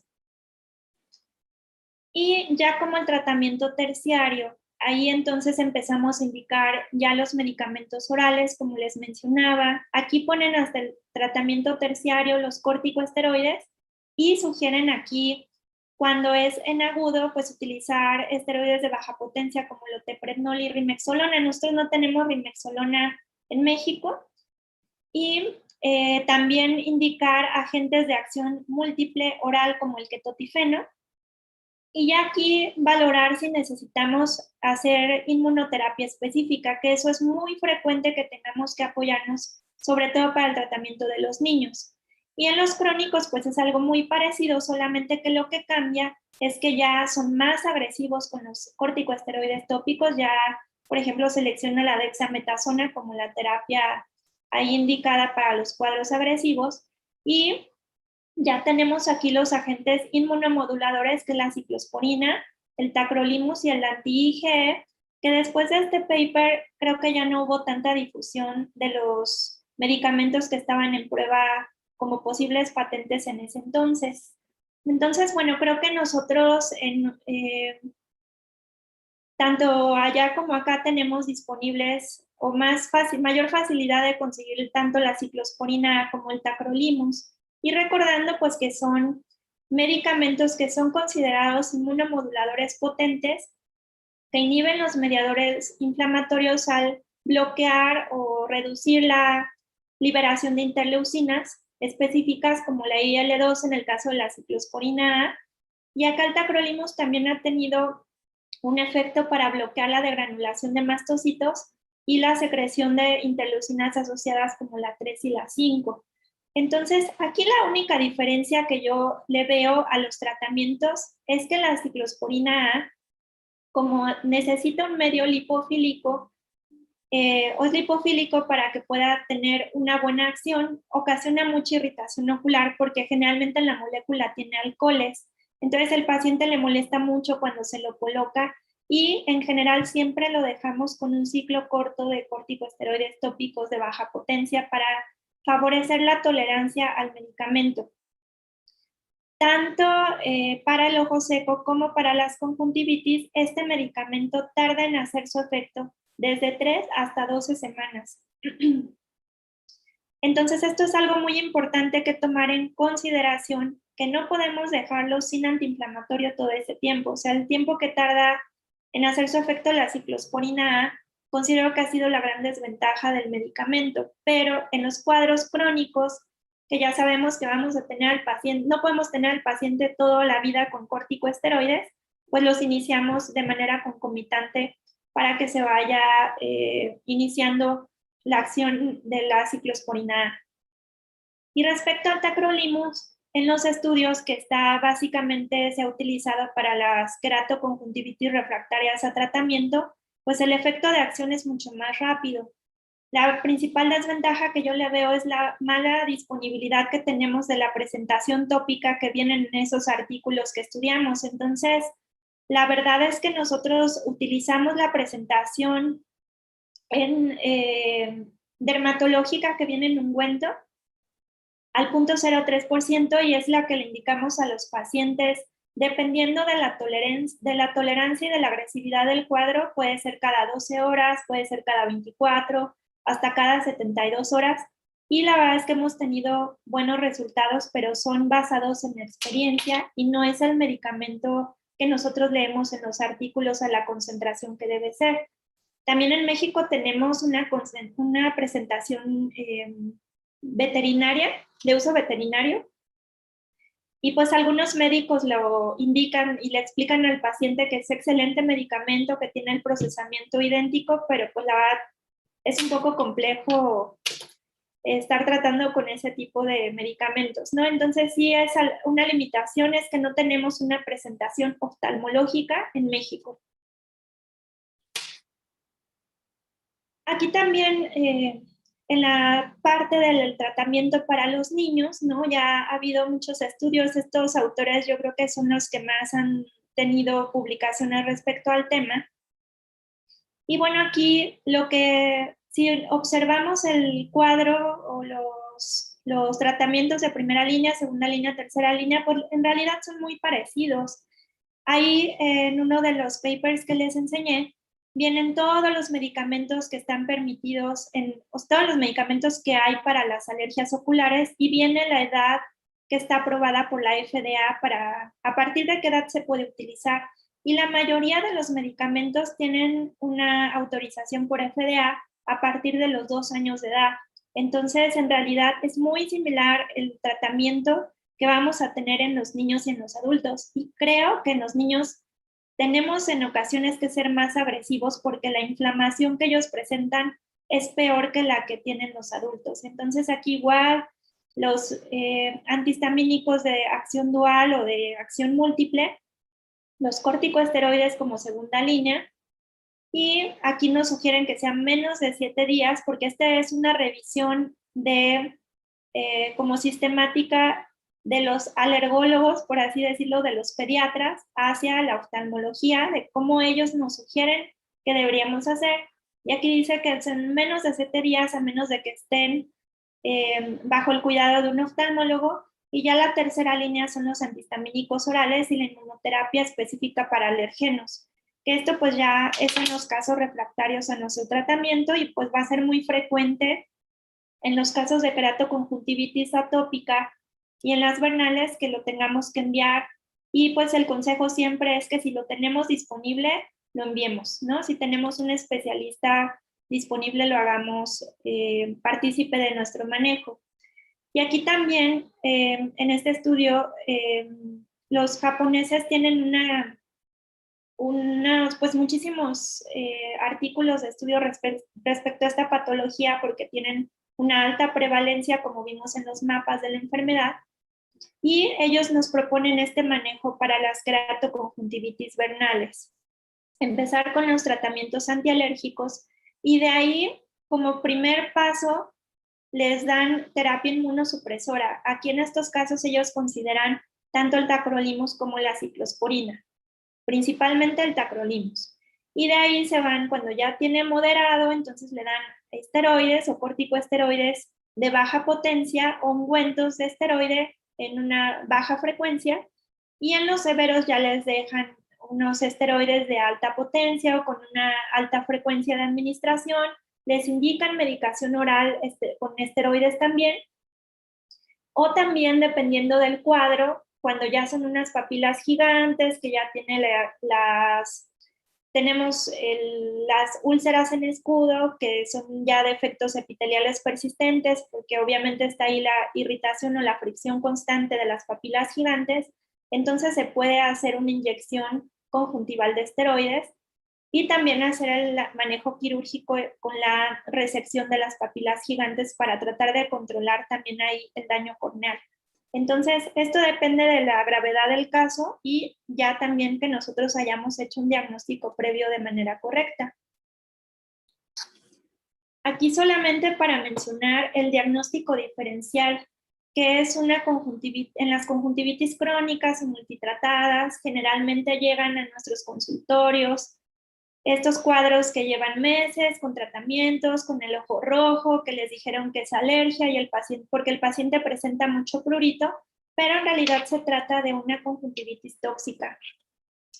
Y ya como el tratamiento terciario, ahí entonces empezamos a indicar ya los medicamentos orales, como les mencionaba. Aquí ponen hasta el tratamiento terciario los corticosteroides y sugieren aquí, cuando es en agudo, pues utilizar esteroides de baja potencia como loteprednol y rimexolona. Nosotros no tenemos rimexolona en México. Y también indicar agentes de acción múltiple oral como el ketotifeno. Y ya aquí valorar si necesitamos hacer inmunoterapia específica, que eso es muy frecuente que tengamos que apoyarnos, sobre todo para el tratamiento de los niños. Y en los crónicos, pues es algo muy parecido, solamente que lo que cambia es que ya son más agresivos con los corticosteroides tópicos. Ya, por ejemplo, selecciona la dexametasona como la terapia ahí indicada para los cuadros agresivos. Y ya tenemos aquí los agentes inmunomoduladores, que es la ciclosporina, el tacrolimus y el anti-IgE, que después de este paper creo que ya no hubo tanta difusión de los medicamentos que estaban en prueba como posibles patentes en ese entonces. Entonces, bueno, creo que nosotros tanto allá como acá tenemos disponibles o mayor facilidad de conseguir tanto la ciclosporina como el tacrolimus. Y recordando pues que son medicamentos que son considerados inmunomoduladores potentes que inhiben los mediadores inflamatorios al bloquear o reducir la liberación de interleucinas específicas como la IL-2 en el caso de la ciclosporina A. Y acá el tacrolimus también ha tenido un efecto para bloquear la degranulación de mastocitos y la secreción de interleucinas asociadas como la 3 y la 5. Entonces, aquí la única diferencia que yo le veo a los tratamientos es que la ciclosporina A, como necesita un medio lipofílico, o es lipofílico para que pueda tener una buena acción, ocasiona mucha irritación ocular porque generalmente la molécula tiene alcoholes. Entonces el paciente le molesta mucho cuando se lo coloca y en general siempre lo dejamos con un ciclo corto de corticosteroides tópicos de baja potencia para favorecer la tolerancia al medicamento. Tanto para el ojo seco como para las conjuntivitis, este medicamento tarda en hacer su efecto desde 3 hasta 12 semanas. Entonces, esto es algo muy importante que tomar en consideración, que no podemos dejarlo sin antiinflamatorio todo ese tiempo. O sea, el tiempo que tarda en hacer su efecto la ciclosporina A, considero que ha sido la gran desventaja del medicamento, pero en los cuadros crónicos, que ya sabemos que vamos a tener al paciente, no podemos tener al paciente toda la vida con corticosteroides, pues los iniciamos de manera concomitante para que se vaya iniciando la acción de la ciclosporina A. Y respecto al tacrolimus, en los estudios que básicamente se ha utilizado para las queratoconjuntivitis refractarias a tratamiento, pues el efecto de acción es mucho más rápido. La principal desventaja que yo le veo es la mala disponibilidad que tenemos de la presentación tópica que vienen en esos artículos que estudiamos. Entonces, la verdad es que nosotros utilizamos la presentación dermatológica que viene en ungüento al 0.03% y es la que le indicamos a los pacientes dependiendo de la tolerancia y de la agresividad del cuadro. Puede ser cada 12 horas, puede ser cada 24, hasta cada 72 horas. Y la verdad es que hemos tenido buenos resultados, pero son basados en experiencia y no es el medicamento que nosotros leemos en los artículos a la concentración que debe ser. También en México tenemos una presentación veterinaria, de uso veterinario, y pues algunos médicos lo indican y le explican al paciente que es excelente medicamento, que tiene el procesamiento idéntico, pero pues la verdad es un poco complejo estar tratando con ese tipo de medicamentos, ¿no? Entonces sí es una limitación, es que no tenemos una presentación oftalmológica en México. Aquí también en la parte del tratamiento para los niños, ¿no? Ya ha habido muchos estudios, estos autores yo creo que son los que más han tenido publicaciones respecto al tema. Y bueno, aquí si observamos el cuadro o los tratamientos de primera línea, segunda línea, tercera línea, pues en realidad son muy parecidos. Ahí en uno de los papers que les enseñé, vienen todos los medicamentos que están permitidos, todos los medicamentos que hay para las alergias oculares y viene la edad que está aprobada por la FDA a partir de qué edad se puede utilizar. Y la mayoría de los medicamentos tienen una autorización por FDA a partir de los 2 años de edad. Entonces, en realidad es muy similar el tratamiento que vamos a tener en los niños y en los adultos. Y creo que en los niños tenemos en ocasiones que ser más agresivos porque la inflamación que ellos presentan es peor que la que tienen los adultos. Entonces aquí igual los antihistamínicos de acción dual o de acción múltiple, los corticosteroides como segunda línea, y aquí nos sugieren que sean menos de 7 días porque esta es una revisión como sistemática de los alergólogos, por así decirlo, de los pediatras, hacia la oftalmología, de cómo ellos nos sugieren que deberíamos hacer. Y aquí dice que son menos de 7 días a menos de que estén bajo el cuidado de un oftalmólogo. Y ya la tercera línea son los antihistamínicos orales y la inmunoterapia específica para alergenos. Que esto pues ya es en los casos refractarios a nuestro tratamiento y pues va a ser muy frecuente en los casos de queratoconjuntivitis atópica y en las vernales que lo tengamos que enviar. Y pues el consejo siempre es que si lo tenemos disponible, lo enviemos, ¿no? Si tenemos un especialista disponible, lo hagamos partícipe de nuestro manejo. Y aquí también, en este estudio, los japoneses tienen pues muchísimos artículos de estudio respecto a esta patología porque tienen una alta prevalencia, como vimos en los mapas de la enfermedad, y ellos nos proponen este manejo para las queratoconjuntivitis vernales. Empezar con los tratamientos antialérgicos y de ahí, como primer paso, les dan terapia inmunosupresora. Aquí en estos casos ellos consideran tanto el tacrolimus como la ciclosporina, principalmente el tacrolimus. Y de ahí se van, cuando ya tiene moderado, entonces le dan esteroides o corticoesteroides de baja potencia o ungüentos de esteroide en una baja frecuencia, y en los severos ya les dejan unos esteroides de alta potencia o con una alta frecuencia de administración, les indican medicación oral con esteroides también, o también dependiendo del cuadro, cuando ya son unas papilas gigantes, que ya tiene tenemos las úlceras en escudo, que son ya defectos epiteliales persistentes, porque obviamente está ahí la irritación o la fricción constante de las papilas gigantes, entonces se puede hacer una inyección conjuntival de esteroides y también hacer el manejo quirúrgico con la resección de las papilas gigantes para tratar de controlar también ahí el daño corneal. Entonces, esto depende de la gravedad del caso y ya también que nosotros hayamos hecho un diagnóstico previo de manera correcta. Aquí solamente para mencionar el diagnóstico diferencial, que es una conjuntivitis, en las conjuntivitis crónicas y multitratadas, generalmente llegan a nuestros consultorios estos cuadros que llevan meses con tratamientos, con el ojo rojo, que les dijeron que es alergia y el paciente, porque el paciente presenta mucho prurito, pero en realidad se trata de una conjuntivitis tóxica.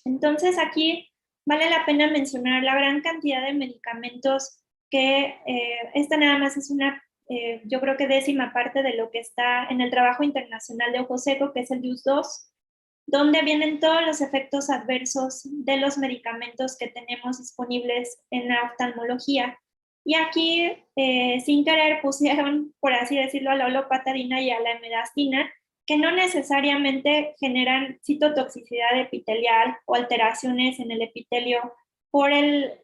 Entonces aquí vale la pena mencionar la gran cantidad de medicamentos que esta nada más es una, yo creo que 10ª parte de lo que está en el trabajo internacional de ojo seco, que es el DIUS-2, donde vienen todos los efectos adversos de los medicamentos que tenemos disponibles en la oftalmología. Y aquí, sin querer, pusieron, por así decirlo, a la olopatadina y a la emedastina, que no necesariamente generan citotoxicidad epitelial o alteraciones en el epitelio por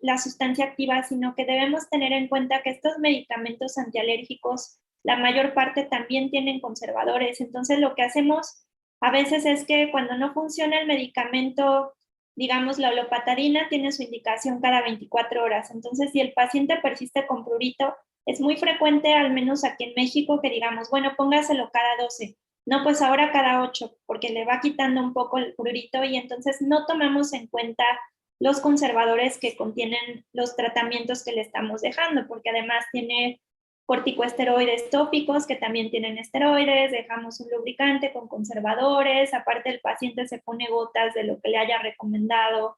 la sustancia activa, sino que debemos tener en cuenta que estos medicamentos antialérgicos, la mayor parte también tienen conservadores. Entonces, lo que hacemos a veces es que cuando no funciona el medicamento, digamos la olopatadina tiene su indicación cada 24 horas. Entonces, si el paciente persiste con prurito, es muy frecuente, al menos aquí en México, que digamos, bueno, póngaselo cada 12. No, pues ahora cada 8, porque le va quitando un poco el prurito y entonces no tomamos en cuenta los conservadores que contienen los tratamientos que le estamos dejando, porque además tiene corticoesteroides tópicos que también tienen esteroides, dejamos un lubricante con conservadores, aparte el paciente se pone gotas de lo que le haya recomendado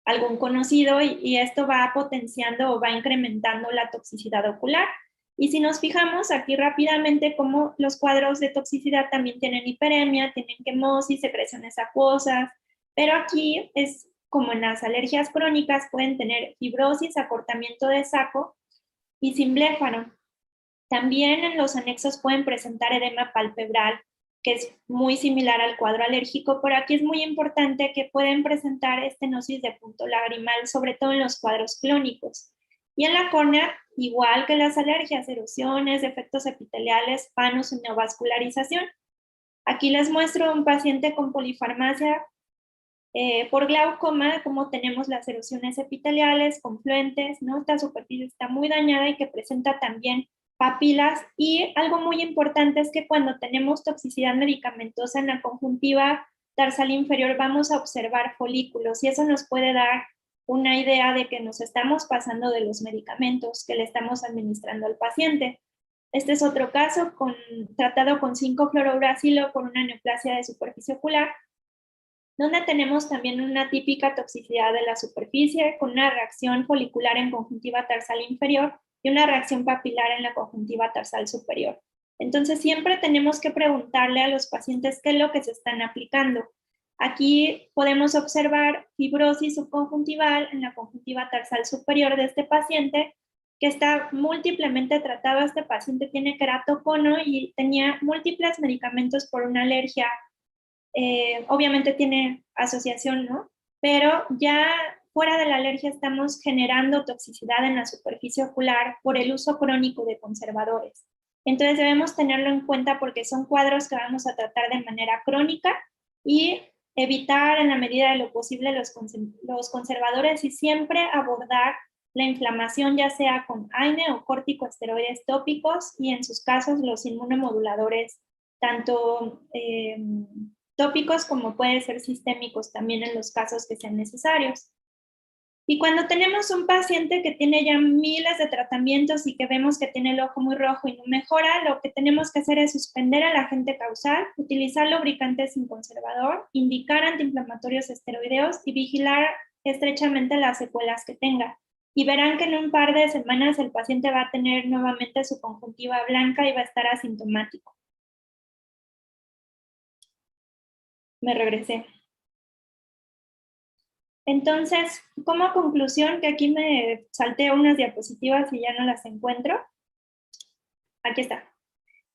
algún conocido y esto va potenciando o va incrementando la toxicidad ocular. Y si nos fijamos aquí rápidamente como los cuadros de toxicidad también tienen hiperemia, tienen quemosis, secreciones acuosas, pero aquí es como en las alergias crónicas pueden tener fibrosis, acortamiento de saco y simbléfano. También en los anexos pueden presentar edema palpebral, que es muy similar al cuadro alérgico, pero aquí es muy importante que pueden presentar estenosis de punto lagrimal, sobre todo en los cuadros clónicos. Y en la córnea, igual que las alergias, erosiones, defectos epiteliales, panos y neovascularización. Aquí les muestro un paciente con polifarmacia por glaucoma, como tenemos las erosiones epiteliales, confluentes, ¿no? Esta superficie está muy dañada y que presenta también papilas, y algo muy importante es que cuando tenemos toxicidad medicamentosa en la conjuntiva tarsal inferior vamos a observar folículos y eso nos puede dar una idea de que nos estamos pasando de los medicamentos que le estamos administrando al paciente. Este es otro caso tratado con 5-fluorouracilo por una neoplasia de superficie ocular, donde tenemos también una típica toxicidad de la superficie con una reacción folicular en conjuntiva tarsal inferior y una reacción papilar en la conjuntiva tarsal superior. Entonces siempre tenemos que preguntarle a los pacientes qué es lo que se están aplicando. Aquí podemos observar fibrosis subconjuntival en la conjuntiva tarsal superior de este paciente, que está múltiplemente tratado. Este paciente tiene queratocono y tenía múltiples medicamentos por una alergia. Obviamente tiene asociación, ¿no? Pero ya fuera de la alergia estamos generando toxicidad en la superficie ocular por el uso crónico de conservadores. Entonces debemos tenerlo en cuenta porque son cuadros que vamos a tratar de manera crónica y evitar en la medida de lo posible los conservadores y siempre abordar la inflamación ya sea con AINE o corticosteroides tópicos y en sus casos los inmunomoduladores tanto tópicos como pueden ser sistémicos también en los casos que sean necesarios. Y cuando tenemos un paciente que tiene ya miles de tratamientos y que vemos que tiene el ojo muy rojo y no mejora, lo que tenemos que hacer es suspender al agente causal, utilizar lubricantes sin conservador, indicar antiinflamatorios esteroideos y vigilar estrechamente las secuelas que tenga. Y verán que en un par de semanas el paciente va a tener nuevamente su conjuntiva blanca y va a estar asintomático. Me regresé. Entonces, como conclusión, que aquí me salté unas diapositivas y ya no las encuentro. Aquí está.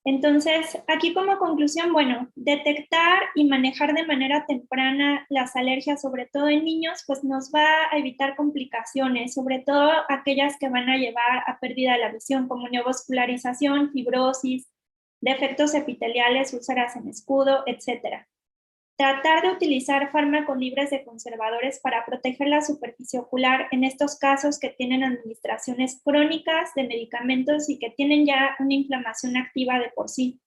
Entonces, aquí como conclusión, bueno, detectar y manejar de manera temprana las alergias, sobre todo en niños, pues nos va a evitar complicaciones, sobre todo aquellas que van a llevar a pérdida de la visión, como neovascularización, fibrosis, defectos epiteliales, úlceras en escudo, etc. Tratar de utilizar fármacos libres de conservadores para proteger la superficie ocular en estos casos que tienen administraciones crónicas de medicamentos y que tienen ya una inflamación activa de por sí.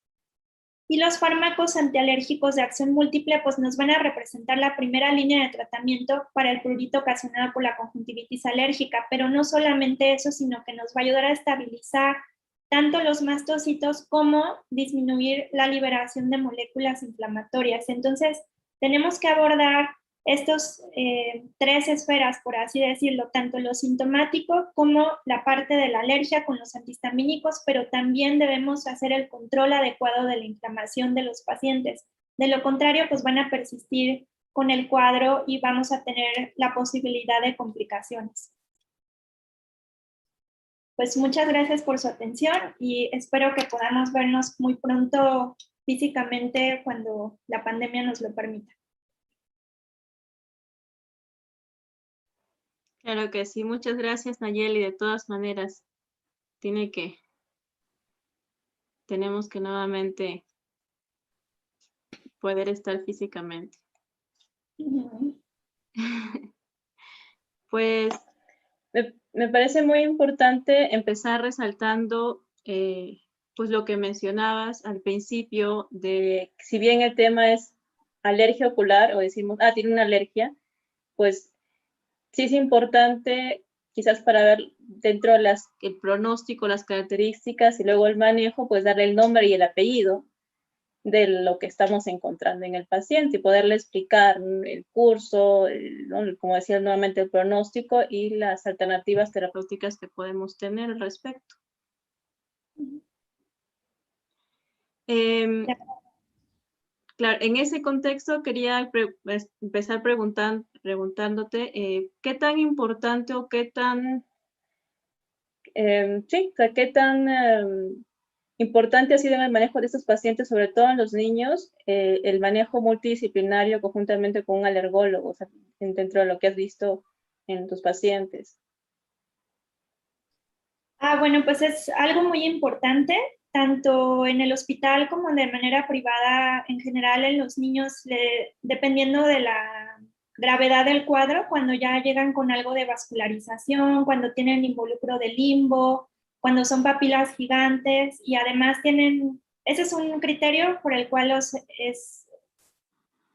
Y los fármacos antialérgicos de acción múltiple pues nos van a representar la primera línea de tratamiento para el prurito ocasionado por la conjuntivitis alérgica, pero no solamente eso, sino que nos va a ayudar a estabilizar tanto los mastocitos como disminuir la liberación de moléculas inflamatorias. Entonces, tenemos que abordar estos tres esferas, por así decirlo, tanto lo sintomático como la parte de la alergia con los antihistamínicos, pero también debemos hacer el control adecuado de la inflamación de los pacientes. De lo contrario, pues van a persistir con el cuadro y vamos a tener la posibilidad de complicaciones. Pues muchas gracias por su atención y espero que podamos vernos muy pronto físicamente cuando la pandemia nos lo permita. Claro que sí, muchas gracias Nayeli. De todas maneras, tenemos que nuevamente poder estar físicamente. Pues me parece muy importante empezar resaltando pues lo que mencionabas al principio de si bien el tema es alergia ocular o decimos, tiene una alergia, pues sí es importante quizás para ver dentro de el pronóstico, las características y luego el manejo, pues darle el nombre y el apellido de lo que estamos encontrando en el paciente y poderle explicar el curso, como decía nuevamente, el pronóstico y las alternativas terapéuticas que podemos tener al respecto. Claro, en ese contexto quería empezar preguntándote qué tan importante o qué tan, qué tan importante ha sido en el manejo de estos pacientes, sobre todo en los niños, el manejo multidisciplinario conjuntamente con un alergólogo, o sea, dentro de lo que has visto en tus pacientes. Bueno, pues es algo muy importante, tanto en el hospital como de manera privada en general en los niños, dependiendo de la gravedad del cuadro, cuando ya llegan con algo de vascularización, cuando tienen involucro de limbo, cuando son papilas gigantes y además ese es un criterio por el cual es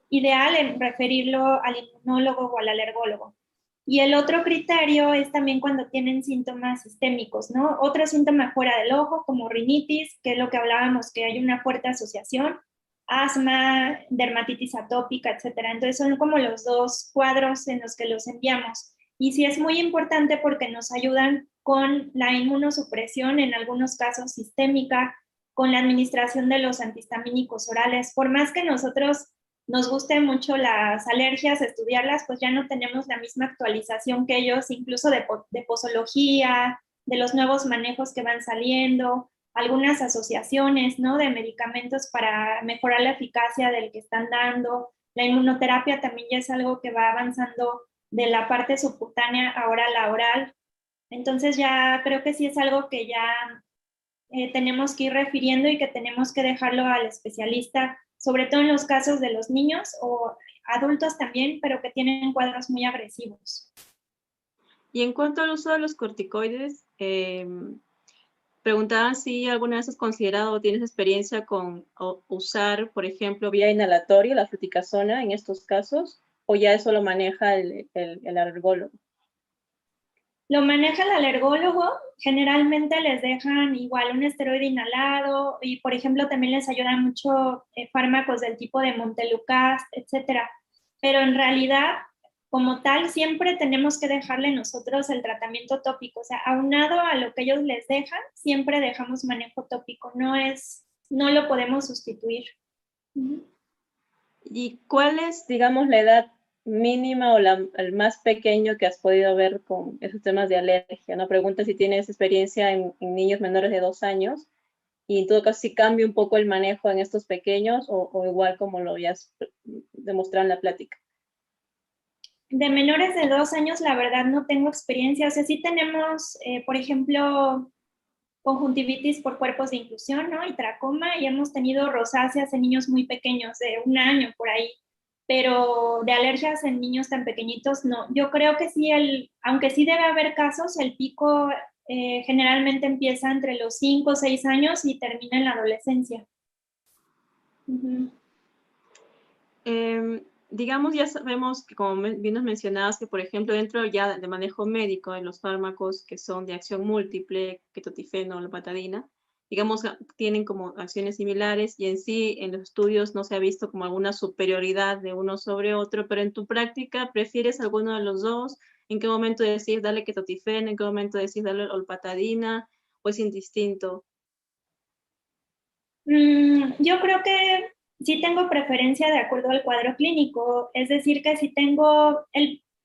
ideal referirlo al inmunólogo o al alergólogo. Y el otro criterio es también cuando tienen síntomas sistémicos, ¿no? Otro síntoma fuera del ojo, como rinitis, que es lo que hablábamos, que hay una fuerte asociación, asma, dermatitis atópica, etcétera. Entonces son como los dos cuadros en los que los enviamos. Y sí es muy importante porque nos ayudan con la inmunosupresión, en algunos casos sistémica, con la administración de los antihistamínicos orales. Por más que nosotros nos guste mucho las alergias, estudiarlas, pues ya no tenemos la misma actualización que ellos, incluso de posología, de los nuevos manejos que van saliendo, algunas asociaciones, ¿no? De medicamentos para mejorar la eficacia del que están dando. La inmunoterapia también ya es algo que va avanzando de la parte subcutánea ahora a la oral. Entonces ya creo que sí es algo que ya tenemos que ir refiriendo y que tenemos que dejarlo al especialista, sobre todo en los casos de los niños o adultos también, pero que tienen cuadros muy agresivos. Y en cuanto al uso de los corticoides, preguntaban si alguna vez has considerado o tienes experiencia con usar, por ejemplo, vía inhalatoria, la fluticasona en estos casos, o ya eso lo maneja el alergólogo. Lo maneja el alergólogo, generalmente les dejan igual un esteroide inhalado y, por ejemplo, también les ayudan mucho fármacos del tipo de Montelukast, etcétera. Pero en realidad, como tal, siempre tenemos que dejarle nosotros el tratamiento tópico. O sea, aunado a lo que ellos les dejan, siempre dejamos manejo tópico. No lo podemos sustituir. ¿Y cuál es, digamos, la edad mínima o el más pequeño que has podido ver con esos temas de alergia? No pregunta si tienes experiencia en niños menores de 2 años y en todo caso si cambia un poco el manejo en estos pequeños o igual como lo habías demostrado en la plática. De menores de 2 años, la verdad no tengo experiencia. O sea, sí tenemos, por ejemplo, conjuntivitis por cuerpos de inclusión, ¿no? Y tracoma, y hemos tenido rosáceas en niños muy pequeños, de 1 año por ahí, pero de alergias en niños tan pequeñitos, no. Yo creo que sí, aunque sí debe haber casos, el pico generalmente empieza entre los 5 o 6 años y termina en la adolescencia. Digamos, ya sabemos que, como bien nos mencionabas, que por ejemplo dentro ya de manejo médico en los fármacos que son de acción múltiple, ketotifeno, lopatadina, digamos, tienen como acciones similares y en sí en los estudios no se ha visto como alguna superioridad de uno sobre otro, pero en tu práctica, ¿prefieres alguno de los dos? ¿En qué momento decís darle ketotifeno? ¿En qué momento decís darle olpatadina? ¿O es indistinto? Yo creo que sí tengo preferencia de acuerdo al cuadro clínico, es decir, que si tengo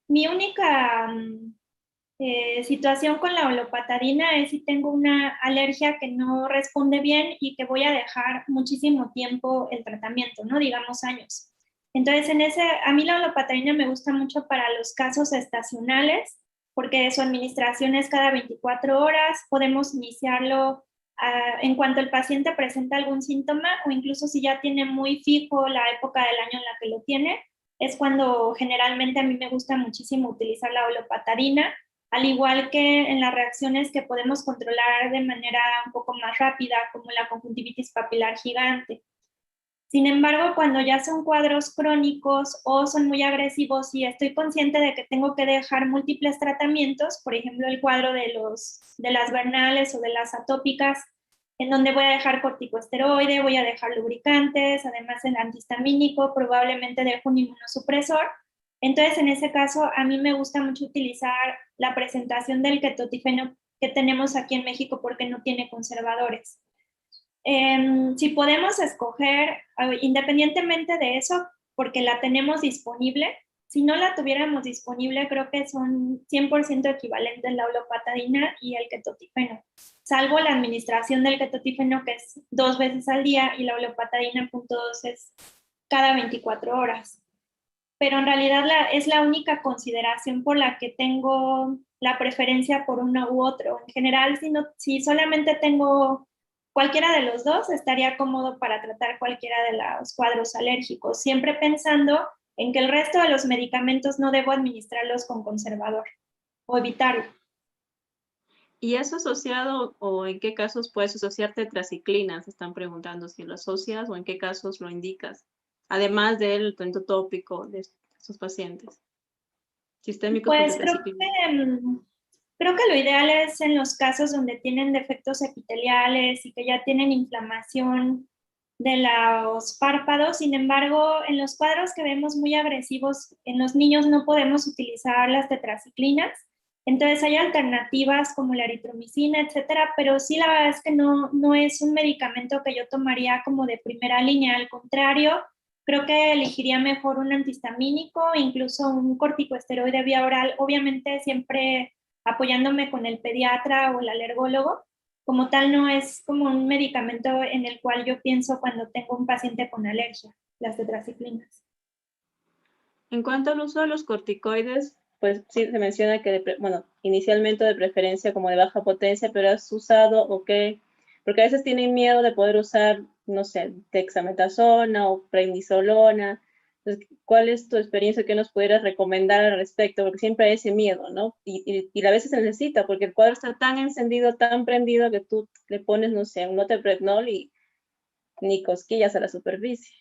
mi única situación con la olopatadina es si tengo una alergia que no responde bien y que voy a dejar muchísimo tiempo el tratamiento, ¿no? Digamos años. Entonces, a mí la olopatadina me gusta mucho para los casos estacionales, porque su administración es cada 24 horas, podemos iniciarlo en cuanto el paciente presenta algún síntoma o incluso si ya tiene muy fijo la época del año en la que lo tiene, es cuando generalmente a mí me gusta muchísimo utilizar la olopatadina, al igual que en las reacciones que podemos controlar de manera un poco más rápida, como la conjuntivitis papilar gigante. Sin embargo, cuando ya son cuadros crónicos o son muy agresivos y estoy consciente de que tengo que dejar múltiples tratamientos, por ejemplo, el cuadro de las vernales o de las atópicas, en donde voy a dejar corticosteroide, voy a dejar lubricantes, además el antihistamínico, probablemente dejo un inmunosupresor. Entonces, en ese caso, a mí me gusta mucho utilizar la presentación del ketotifeno que tenemos aquí en México porque no tiene conservadores. Si podemos escoger, independientemente de eso, porque la tenemos disponible, si no la tuviéramos disponible, creo que son 100% equivalentes la olopatadina y el ketotifeno, salvo la administración del ketotifeno que es 2 veces al día y la olopatadina 0.2 es cada 24 horas. Pero en realidad es la única consideración por la que tengo la preferencia por uno u otro. En general, si solamente tengo cualquiera de los dos, estaría cómodo para tratar cualquiera de los cuadros alérgicos, siempre pensando en que el resto de los medicamentos no debo administrarlos con conservador o evitarlo. ¿Y es asociado o en qué casos puedes asociar tetraciclinas? Están preguntando si lo asocias o en qué casos lo indicas, además del tratamiento tópico de estos pacientes. Sistémicos con Pues tetraciclina. creo que lo ideal es en los casos donde tienen defectos epiteliales y que ya tienen inflamación de los párpados. Sin embargo, en los cuadros que vemos muy agresivos, en los niños no podemos utilizar las tetraciclinas. Entonces hay alternativas como la eritromicina, etcétera, pero sí la verdad es que no es un medicamento que yo tomaría como de primera línea. Al contrario, creo que elegiría mejor un antihistamínico, incluso un corticosteroide vía oral, obviamente siempre apoyándome con el pediatra o el alergólogo. Como tal, no es como un medicamento en el cual yo pienso cuando tengo un paciente con alergia, las tetraciclinas. En cuanto al uso de los corticoides, pues sí se menciona que, inicialmente de preferencia como de baja potencia, pero has usado o qué porque a veces tienen miedo de poder usar, no sé, dexametasona o prednisolona. Entonces, ¿cuál es tu experiencia que nos pudieras recomendar al respecto? Porque siempre hay ese miedo, ¿no? Y a veces se necesita, porque el cuadro está tan encendido, tan prendido, que tú le pones, no sé, un noteprednol y ni cosquillas a la superficie.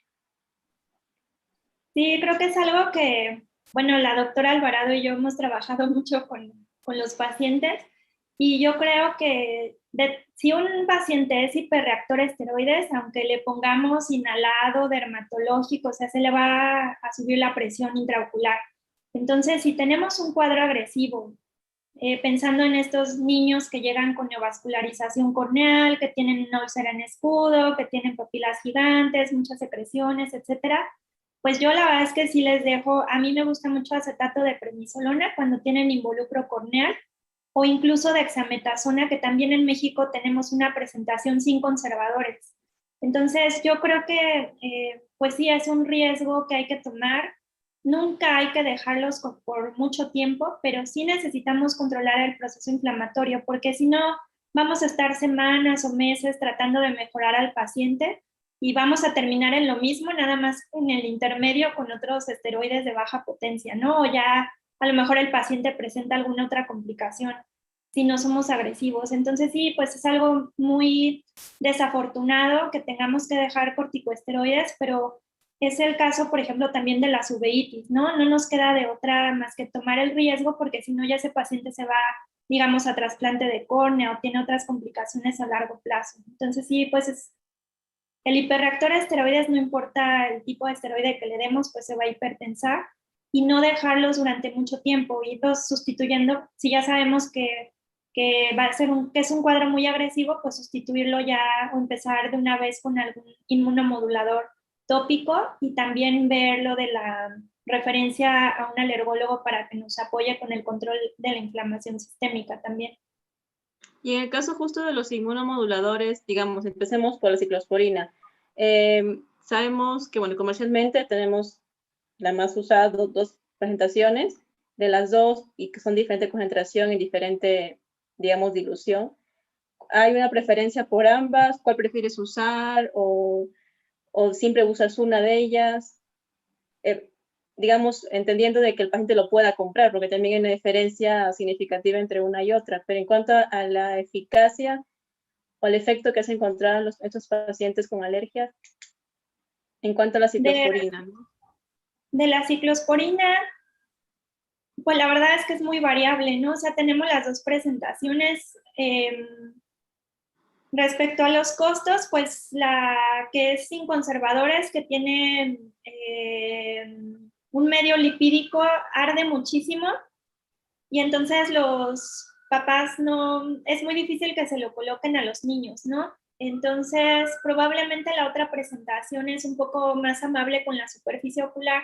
Sí, creo que es algo que, bueno, la doctora Alvarado y yo hemos trabajado mucho con los pacientes y yo creo que si un paciente es hiperreactor a esteroides, aunque le pongamos inhalado, dermatológico, o sea, se le va a subir la presión intraocular. Entonces, si tenemos un cuadro agresivo, pensando en estos niños que llegan con neovascularización corneal, que tienen una úlcera en escudo, que tienen papilas gigantes, muchas secreciones, etcétera, pues yo la verdad es que sí les dejo, a mí me gusta mucho acetato de prednisolona cuando tienen involucro corneal o incluso dexametasona, que también en México tenemos una presentación sin conservadores. Entonces yo creo que pues sí es un riesgo que hay que tomar. Nunca hay que dejarlos por mucho tiempo, pero sí necesitamos controlar el proceso inflamatorio, porque si no, vamos a estar semanas o meses tratando de mejorar al paciente y vamos a terminar en lo mismo, nada más en el intermedio con otros esteroides de baja potencia, ¿no? O ya a lo mejor el paciente presenta alguna otra complicación si no somos agresivos. Entonces sí, pues es algo muy desafortunado que tengamos que dejar corticosteroides, pero es el caso, por ejemplo, también de las uveitis, ¿no? No nos queda de otra más que tomar el riesgo porque si no ya ese paciente se va, digamos, a trasplante de córnea o tiene otras complicaciones a largo plazo. Entonces sí, pues el hiperreactor a esteroides, no importa el tipo de esteroide que le demos, pues se va a hipertensar y no dejarlos durante mucho tiempo, irlos sustituyendo, si ya sabemos que va a ser que es un cuadro muy agresivo, pues sustituirlo ya o empezar de una vez con algún inmunomodulador tópico y también ver lo de la referencia a un alergólogo para que nos apoye con el control de la inflamación sistémica también. Y en el caso justo de los inmunomoduladores, digamos, empecemos por la ciclosporina. Sabemos que, bueno, comercialmente tenemos la más usada, dos presentaciones de las dos y que son diferente concentración y diferente, digamos, dilución. ¿Hay una preferencia por ambas? ¿Cuál prefieres usar? ¿O siempre usas una de ellas? Digamos, entendiendo de que el paciente lo pueda comprar, porque también hay una diferencia significativa entre una y otra. Pero en cuanto a la eficacia o el efecto que se encontraron estos pacientes con alergias, en cuanto a la ciclosporina, ¿no? De la ciclosporina, pues la verdad es que es muy variable, ¿no? O sea, tenemos las dos presentaciones. Respecto a los costos, pues la que es sin conservadores, que tiene un medio lipídico, arde muchísimo y entonces los papás no, es muy difícil que se lo coloquen a los niños, ¿no? Entonces, probablemente la otra presentación es un poco más amable con la superficie ocular,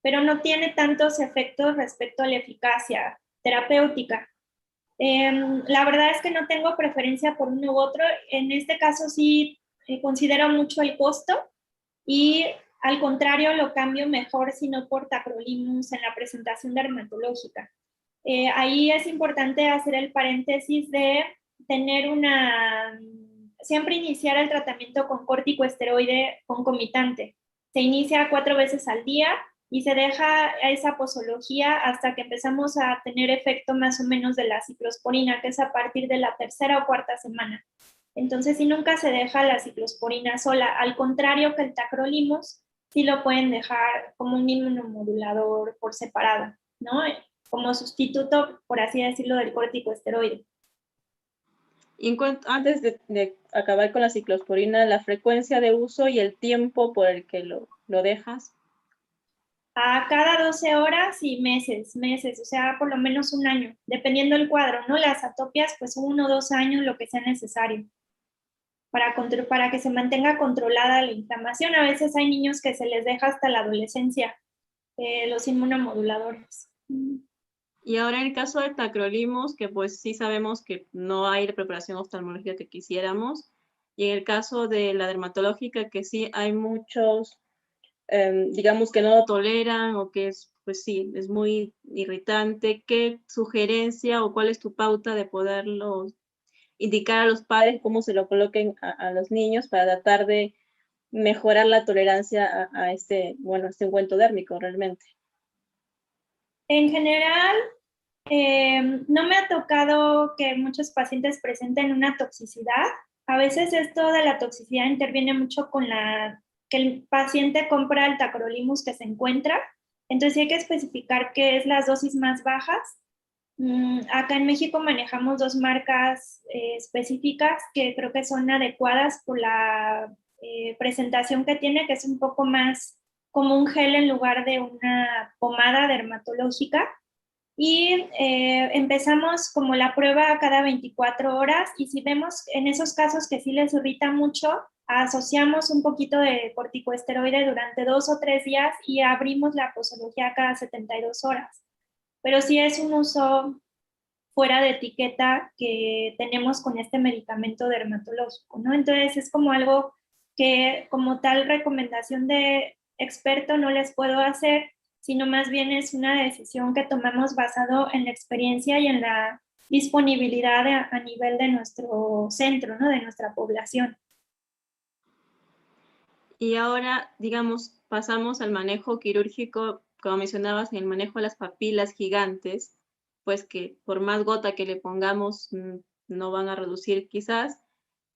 pero no tiene tantos efectos respecto a la eficacia terapéutica. La verdad es que no tengo preferencia por uno u otro. En este caso sí considero mucho el costo y al contrario lo cambio mejor si no por tacrolimus en la presentación dermatológica. Ahí es importante hacer el paréntesis de tener siempre iniciar el tratamiento con corticoesteroide concomitante. Se inicia 4 veces al día y se deja esa posología hasta que empezamos a tener efecto más o menos de la ciclosporina, que es a partir de la 3ª o 4ª semana. Entonces, si nunca se deja la ciclosporina sola, al contrario que el tacrolimus, sí lo pueden dejar como un inmunomodulador por separado, ¿no? Como sustituto, por así decirlo, del corticosteroide. Y antes de acabar con la ciclosporina, la frecuencia de uso y el tiempo por el que lo dejas. A cada 12 horas y meses, o sea, por lo menos un año, dependiendo del cuadro, ¿no? Las atopias, pues 1 o 2 años, lo que sea necesario, para que se mantenga controlada la inflamación. A veces hay niños que se les deja hasta la adolescencia, los inmunomoduladores. Y ahora en el caso del tacrolimus, que pues sí sabemos que no hay la preparación oftalmológica que quisiéramos, y en el caso de la dermatológica, que sí hay muchos, digamos que no lo toleran o que es, pues sí, es muy irritante. ¿Qué sugerencia o cuál es tu pauta de poderlo indicar a los padres cómo se lo coloquen a los niños para tratar de mejorar la tolerancia a este ungüento dérmico realmente? En general, no me ha tocado que muchos pacientes presenten una toxicidad. A veces esto de la toxicidad interviene mucho con que el paciente compra el tacrolimus que se encuentra. Entonces hay que especificar qué es las dosis más bajas. Acá en México manejamos 2 marcas específicas que creo que son adecuadas por la presentación que tiene, que es un poco más como un gel en lugar de una pomada dermatológica. Y empezamos como la prueba cada 24 horas y si vemos en esos casos que sí les irrita mucho, asociamos un poquito de corticoesteroide durante 2 o 3 días y abrimos la posología cada 72 horas. Pero sí es un uso fuera de etiqueta que tenemos con este medicamento dermatológico, ¿no? Entonces es como algo que como tal recomendación de experto no les puedo hacer, sino más bien es una decisión que tomamos basado en la experiencia y en la disponibilidad a nivel de nuestro centro, ¿no? De nuestra población. Y ahora, digamos, pasamos al manejo quirúrgico, como mencionabas, en el manejo de las papilas gigantes, pues que por más gota que le pongamos no van a reducir quizás.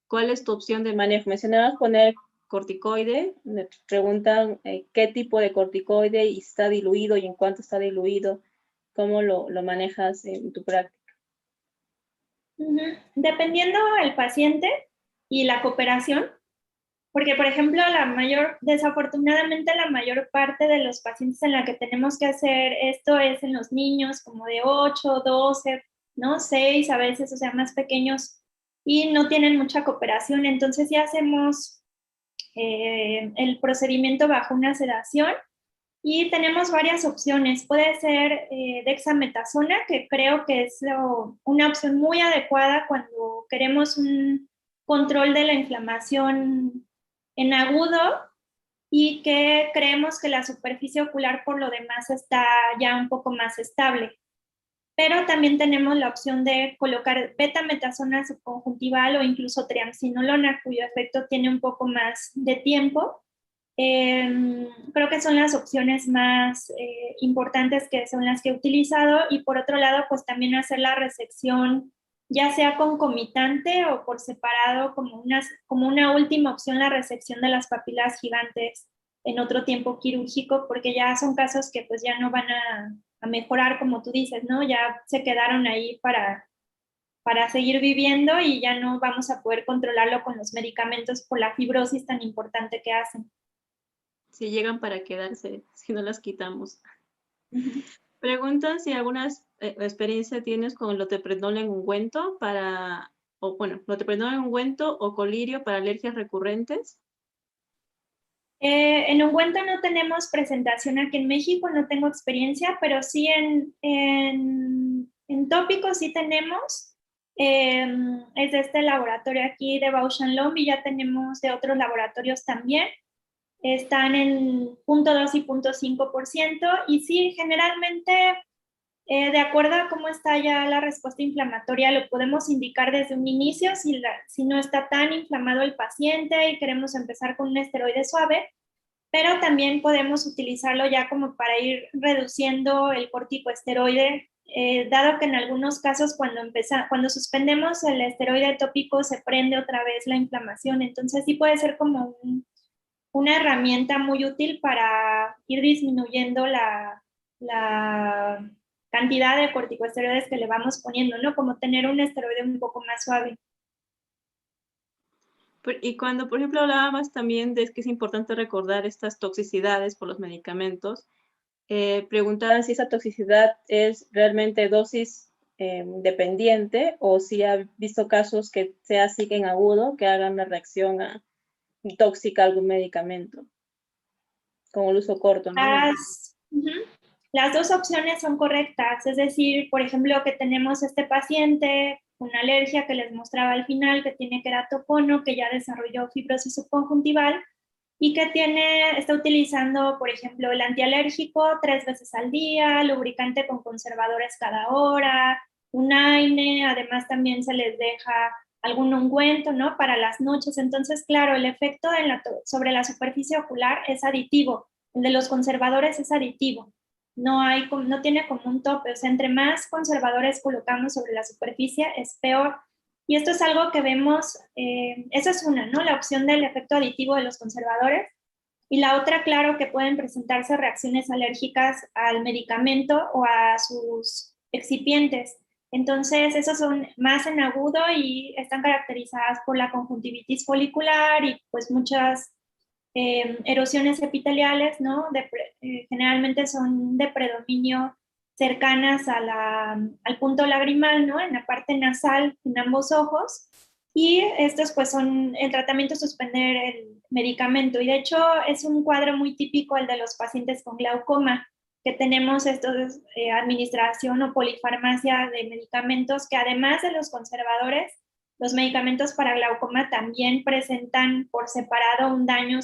¿Cuál es tu opción de manejo? Mencionabas poner corticoide, me preguntan qué tipo de corticoide y si está diluido y en cuánto está diluido, cómo lo manejas en tu práctica. Dependiendo del paciente y la cooperación, porque por ejemplo desafortunadamente la mayor parte de los pacientes en la que tenemos que hacer esto es en los niños como de 8, 12, ¿no? 6 a veces, o sea, más pequeños y no tienen mucha cooperación, entonces ya hacemos el procedimiento bajo una sedación y tenemos varias opciones. Puede ser dexametasona, que creo que es una opción muy adecuada cuando queremos un control de la inflamación en agudo y que creemos que la superficie ocular por lo demás está ya un poco más estable. Pero también tenemos la opción de colocar betametasona subconjuntival o incluso triamcinolona, cuyo efecto tiene un poco más de tiempo. Creo que son las opciones más importantes que son las que he utilizado y por otro lado pues también hacer la resección ya sea concomitante o por separado como una última opción la resección de las papilas gigantes en otro tiempo quirúrgico porque ya son casos que pues ya no van a mejorar como tú dices, ¿no? Ya se quedaron ahí para seguir viviendo y ya no vamos a poder controlarlo con los medicamentos por la fibrosis tan importante que hacen. Si llegan para quedarse, si no las quitamos. Preguntan si alguna experiencia tienes con loteprednol en ungüento loteprednol en ungüento o colirio para alergias recurrentes. En ungüento no tenemos presentación aquí en México, no tengo experiencia, pero sí en tópicos sí tenemos. Es de este laboratorio aquí de Bausch + Lomb y ya tenemos de otros laboratorios también. Están en 0.2 y 0.5% y sí, generalmente de acuerdo a cómo está ya la respuesta inflamatoria, lo podemos indicar desde un inicio si no está tan inflamado el paciente y queremos empezar con un esteroide suave, pero también podemos utilizarlo ya como para ir reduciendo el corticoesteroide, dado que en algunos casos cuando suspendemos el esteroide tópico se prende otra vez la inflamación, entonces sí puede ser como una herramienta muy útil para ir disminuyendo la cantidad de corticosteroides que le vamos poniendo, ¿no? Como tener un esteroide un poco más suave. Y cuando, por ejemplo, hablábamos también de que es importante recordar estas toxicidades por los medicamentos, preguntaban si esa toxicidad es realmente dosis dependiente o si ha visto casos que sea así en agudo, que hagan una reacción tóxica a algún medicamento, con el uso corto, ¿no? Las dos opciones son correctas, es decir, por ejemplo, que tenemos este paciente, una alergia que les mostraba al final, que tiene queratocono, que ya desarrolló fibrosis subconjuntival y que está utilizando, por ejemplo, el antialérgico 3 veces al día, lubricante con conservadores cada hora, un AINE, además también se les deja algún ungüento, ¿no? Para las noches. Entonces, claro, el efecto sobre la superficie ocular es aditivo. El de los conservadores es aditivo. No tiene como un tope. O sea, entre más conservadores colocamos sobre la superficie, es peor. Y esto es algo que vemos, esa es una, ¿no? La opción del efecto aditivo de los conservadores. Y la otra, claro, que pueden presentarse reacciones alérgicas al medicamento o a sus excipientes. Entonces, esos son más en agudo y están caracterizadas por la conjuntivitis folicular y pues muchas erosiones epiteliales, ¿no? Generalmente son de predominio cercanas al punto lagrimal, ¿no? En la parte nasal, en ambos ojos. Y estos pues el tratamiento es suspender el medicamento. Y de hecho es un cuadro muy típico el de los pacientes con glaucoma, que tenemos administración o polifarmacia de medicamentos que además de los conservadores, los medicamentos para glaucoma también presentan por separado un daño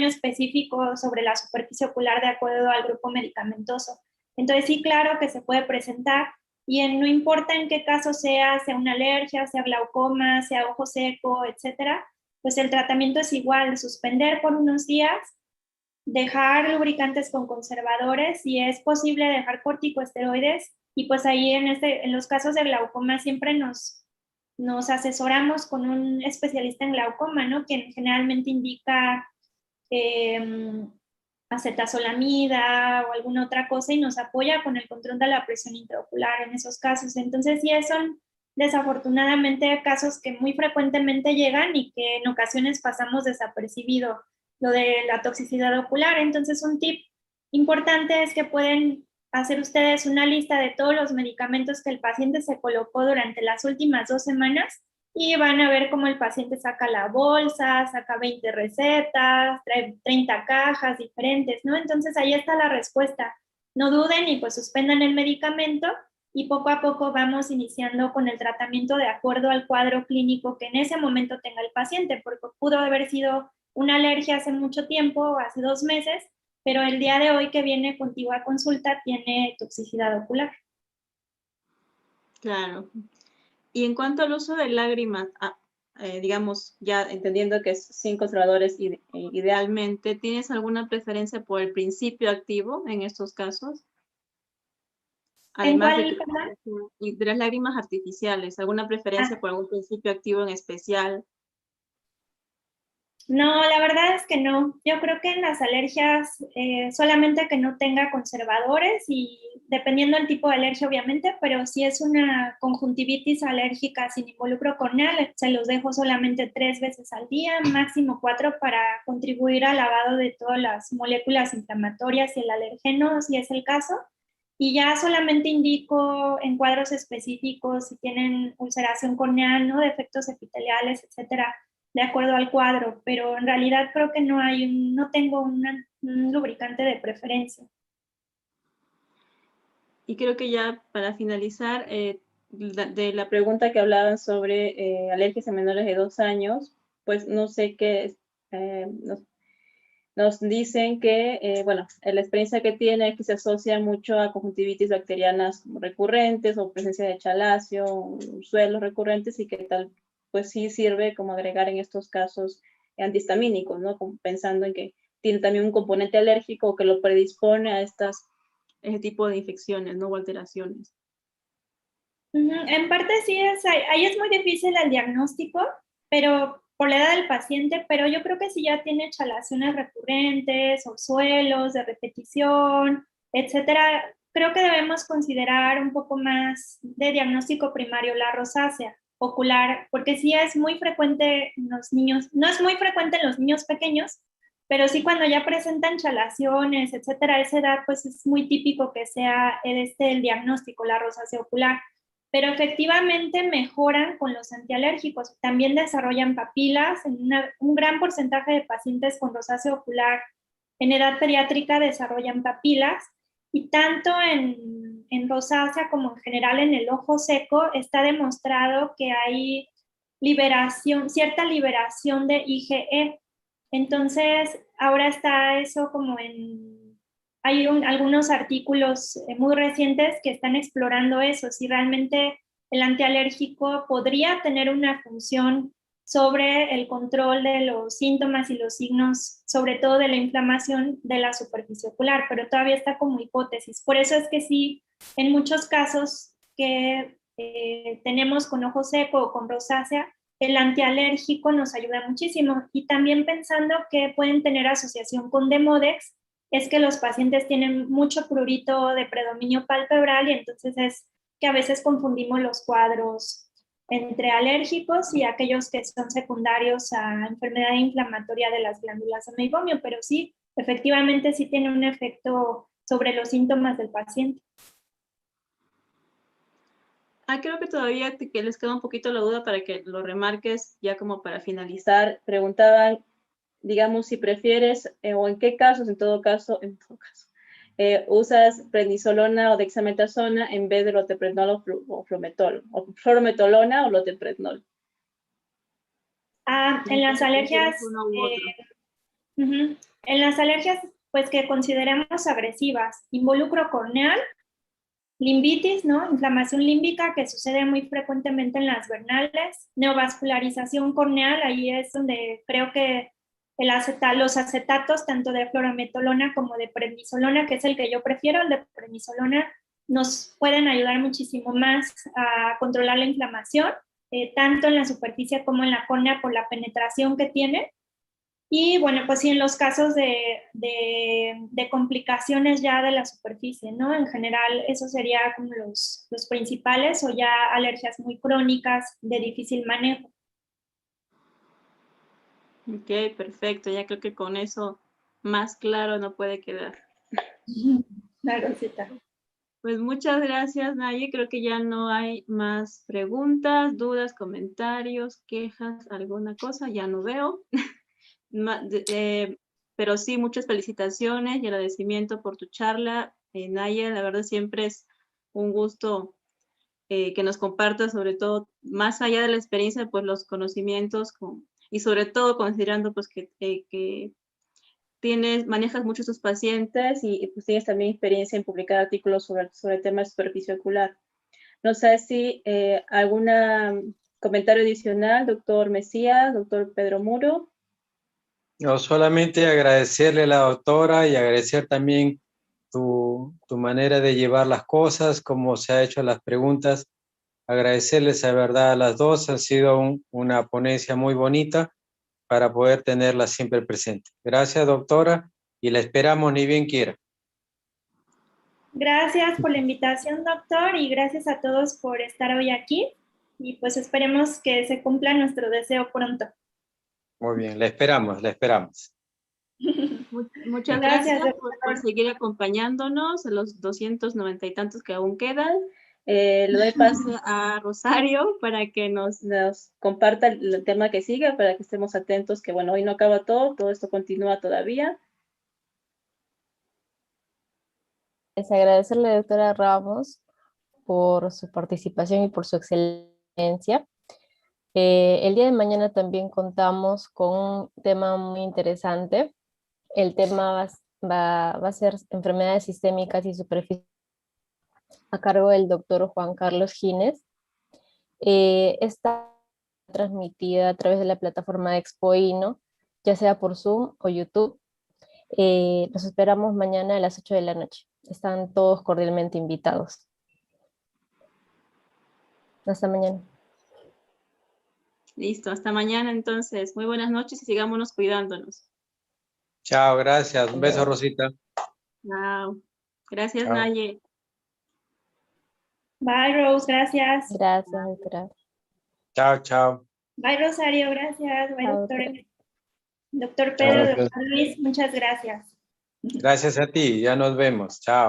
específico sobre la superficie ocular de acuerdo al grupo medicamentoso. Entonces sí, claro que se puede presentar y no importa en qué caso sea una alergia, sea glaucoma, sea ojo seco, etcétera, pues el tratamiento es igual, suspender por unos días, dejar lubricantes con conservadores, si es posible dejar corticosteroides y pues ahí en los casos de glaucoma siempre nos asesoramos con un especialista en glaucoma, ¿no? Quien generalmente indica acetazolamida o alguna otra cosa y nos apoya con el control de la presión intraocular en esos casos. Entonces, sí, son desafortunadamente casos que muy frecuentemente llegan y que en ocasiones pasamos desapercibido, lo de la toxicidad ocular. Entonces, un tip importante es que pueden hacer ustedes una lista de todos los medicamentos que el paciente se colocó durante las últimas 2 semanas y van a ver cómo el paciente saca la bolsa, saca 20 recetas, trae 30 cajas diferentes, ¿no? Entonces ahí está la respuesta. No duden y pues suspendan el medicamento y poco a poco vamos iniciando con el tratamiento de acuerdo al cuadro clínico que en ese momento tenga el paciente, porque pudo haber sido una alergia hace mucho tiempo, hace 2 meses, pero el día de hoy que viene contigo a consulta tiene toxicidad ocular. Claro. Y en cuanto al uso de lágrimas, digamos, ya entendiendo que es sin conservadores idealmente, ¿tienes alguna preferencia por el principio activo en estos casos? Además de las lágrimas artificiales, ¿alguna preferencia por algún principio activo en especial? No, la verdad es que no. Yo creo que en las alergias solamente que no tenga conservadores y dependiendo del tipo de alergia obviamente, pero si es una conjuntivitis alérgica sin involucro corneal, se los dejo solamente 3 veces al día, máximo 4 para contribuir al lavado de todas las moléculas inflamatorias y el alergeno si es el caso. Y ya solamente indico en cuadros específicos si tienen ulceración corneal, ¿no? Defectos epiteliales, etcétera, de acuerdo al cuadro, pero en realidad creo que no tengo un lubricante de preferencia. Y creo que ya para finalizar, de la pregunta que hablaban sobre alergias en menores de 2 años, pues no sé qué, nos dicen que, bueno, la experiencia que tiene es que se asocia mucho a conjuntivitis bacterianas recurrentes o presencia de chalacio, suelos recurrentes y que tal pues sí sirve como agregar en estos casos antihistamínicos, ¿no? Como pensando en que tiene también un componente alérgico que lo predispone a ese tipo de infecciones, ¿no? O alteraciones. En parte sí, ahí es muy difícil el diagnóstico, pero por la edad del paciente, pero yo creo que si ya tiene chalaciones recurrentes, orzuelos de repetición, etcétera, creo que debemos considerar un poco más de diagnóstico primario la rosácea ocular, porque sí es muy frecuente en los niños, no es muy frecuente en los niños pequeños, pero sí cuando ya presentan chalaciones, etcétera, a esa edad pues es muy típico que sea el diagnóstico, la rosácea ocular. Pero efectivamente mejoran con los antialérgicos. También desarrollan papilas. Un gran porcentaje de pacientes con rosácea ocular en edad pediátrica desarrollan papilas y tanto en rosácea como en general en el ojo seco está demostrado que hay cierta liberación de IgE. Entonces, ahora está eso como hay algunos artículos muy recientes que están explorando eso, si realmente el antialérgico podría tener una función sobre el control de los síntomas y los signos, sobre todo de la inflamación de la superficie ocular, pero todavía está como hipótesis. Por eso es que sí, en muchos casos que tenemos con ojo seco o con rosácea, el antialérgico nos ayuda muchísimo. Y también pensando que pueden tener asociación con Demodex, es que los pacientes tienen mucho prurito de predominio palpebral y entonces es que a veces confundimos los cuadros entre alérgicos y aquellos que son secundarios a enfermedad inflamatoria de las glándulas de meibomio, pero sí, efectivamente sí tiene un efecto sobre los síntomas del paciente. Creo que todavía que les queda un poquito la duda para que lo remarques ya como para finalizar. Preguntaban, digamos, si prefieres o en qué casos, en todo caso, usas prednisolona o dexametasona en vez de loteprednol o flometol, o fluorometolona o loteprednol. En las alergias, en las alergias, pues que consideramos agresivas, involucro corneal, limbitis, ¿no? Inflamación límbica que sucede muy frecuentemente en las vernales, neovascularización corneal, ahí es donde creo que los acetatos, tanto de fluorometolona como de prednisolona, que es el que yo prefiero, el de prednisolona, nos pueden ayudar muchísimo más a controlar la inflamación, tanto en la superficie como en la córnea por la penetración que tiene. Y bueno, pues sí, en los casos de complicaciones ya de la superficie, ¿no? En general, eso sería como los principales o ya alergias muy crónicas de difícil manejo. Ok, perfecto. Ya creo que con eso más claro no puede quedar. La Rosita. Pues muchas gracias, Naye. Creo que ya no hay más preguntas, dudas, comentarios, quejas, alguna cosa. Ya no veo. Pero sí, muchas felicitaciones y agradecimiento por tu charla. Naye, la verdad siempre es un gusto que nos compartas, sobre todo, más allá de la experiencia, pues los conocimientos y sobre todo considerando pues que manejas mucho a tus pacientes y pues tienes también experiencia en publicar artículos sobre temas de superficie ocular. No sé si algún comentario adicional, doctor Mesías, doctor Pedro Muro. No, solamente agradecerle a la doctora y agradecer también tu manera de llevar las cosas, cómo se ha hecho las preguntas. Agradecerles a verdad a las dos, ha sido una ponencia muy bonita para poder tenerla siempre presente. Gracias, doctora, y la esperamos ni bien quiera. Gracias por la invitación, doctor, y gracias a todos por estar hoy aquí. Y pues esperemos que se cumpla nuestro deseo pronto. Muy bien, la esperamos, la esperamos. Muchas gracias por seguir acompañándonos a los 290 y tantos que aún quedan. Le doy paso a Rosario para que nos comparta el tema que sigue, para que estemos atentos, que bueno, hoy no acaba todo esto continúa todavía. Es agradecerle a la doctora Ramos por su participación y por su excelencia. El día de mañana también contamos con un tema muy interesante. El tema va a ser enfermedades sistémicas y superficiales a cargo del doctor Juan Carlos Gines. Está transmitida a través de la plataforma de Expoino, ya sea por Zoom o YouTube. Los esperamos mañana a las 8 de la noche. Están todos cordialmente invitados. Hasta mañana. Listo, hasta mañana entonces. Muy buenas noches y sigámonos cuidándonos. Chao, gracias. Un beso, Rosita. Chao. Gracias, Chao. Naye. Bye, Rose, gracias. Gracias, doctora. Chao, chao. Bye, Rosario, gracias. Bye, Chao, doctor. doctora. Doctor Pedro, Gracias. doctor Luis, muchas gracias. Gracias a ti, ya nos vemos. Chao.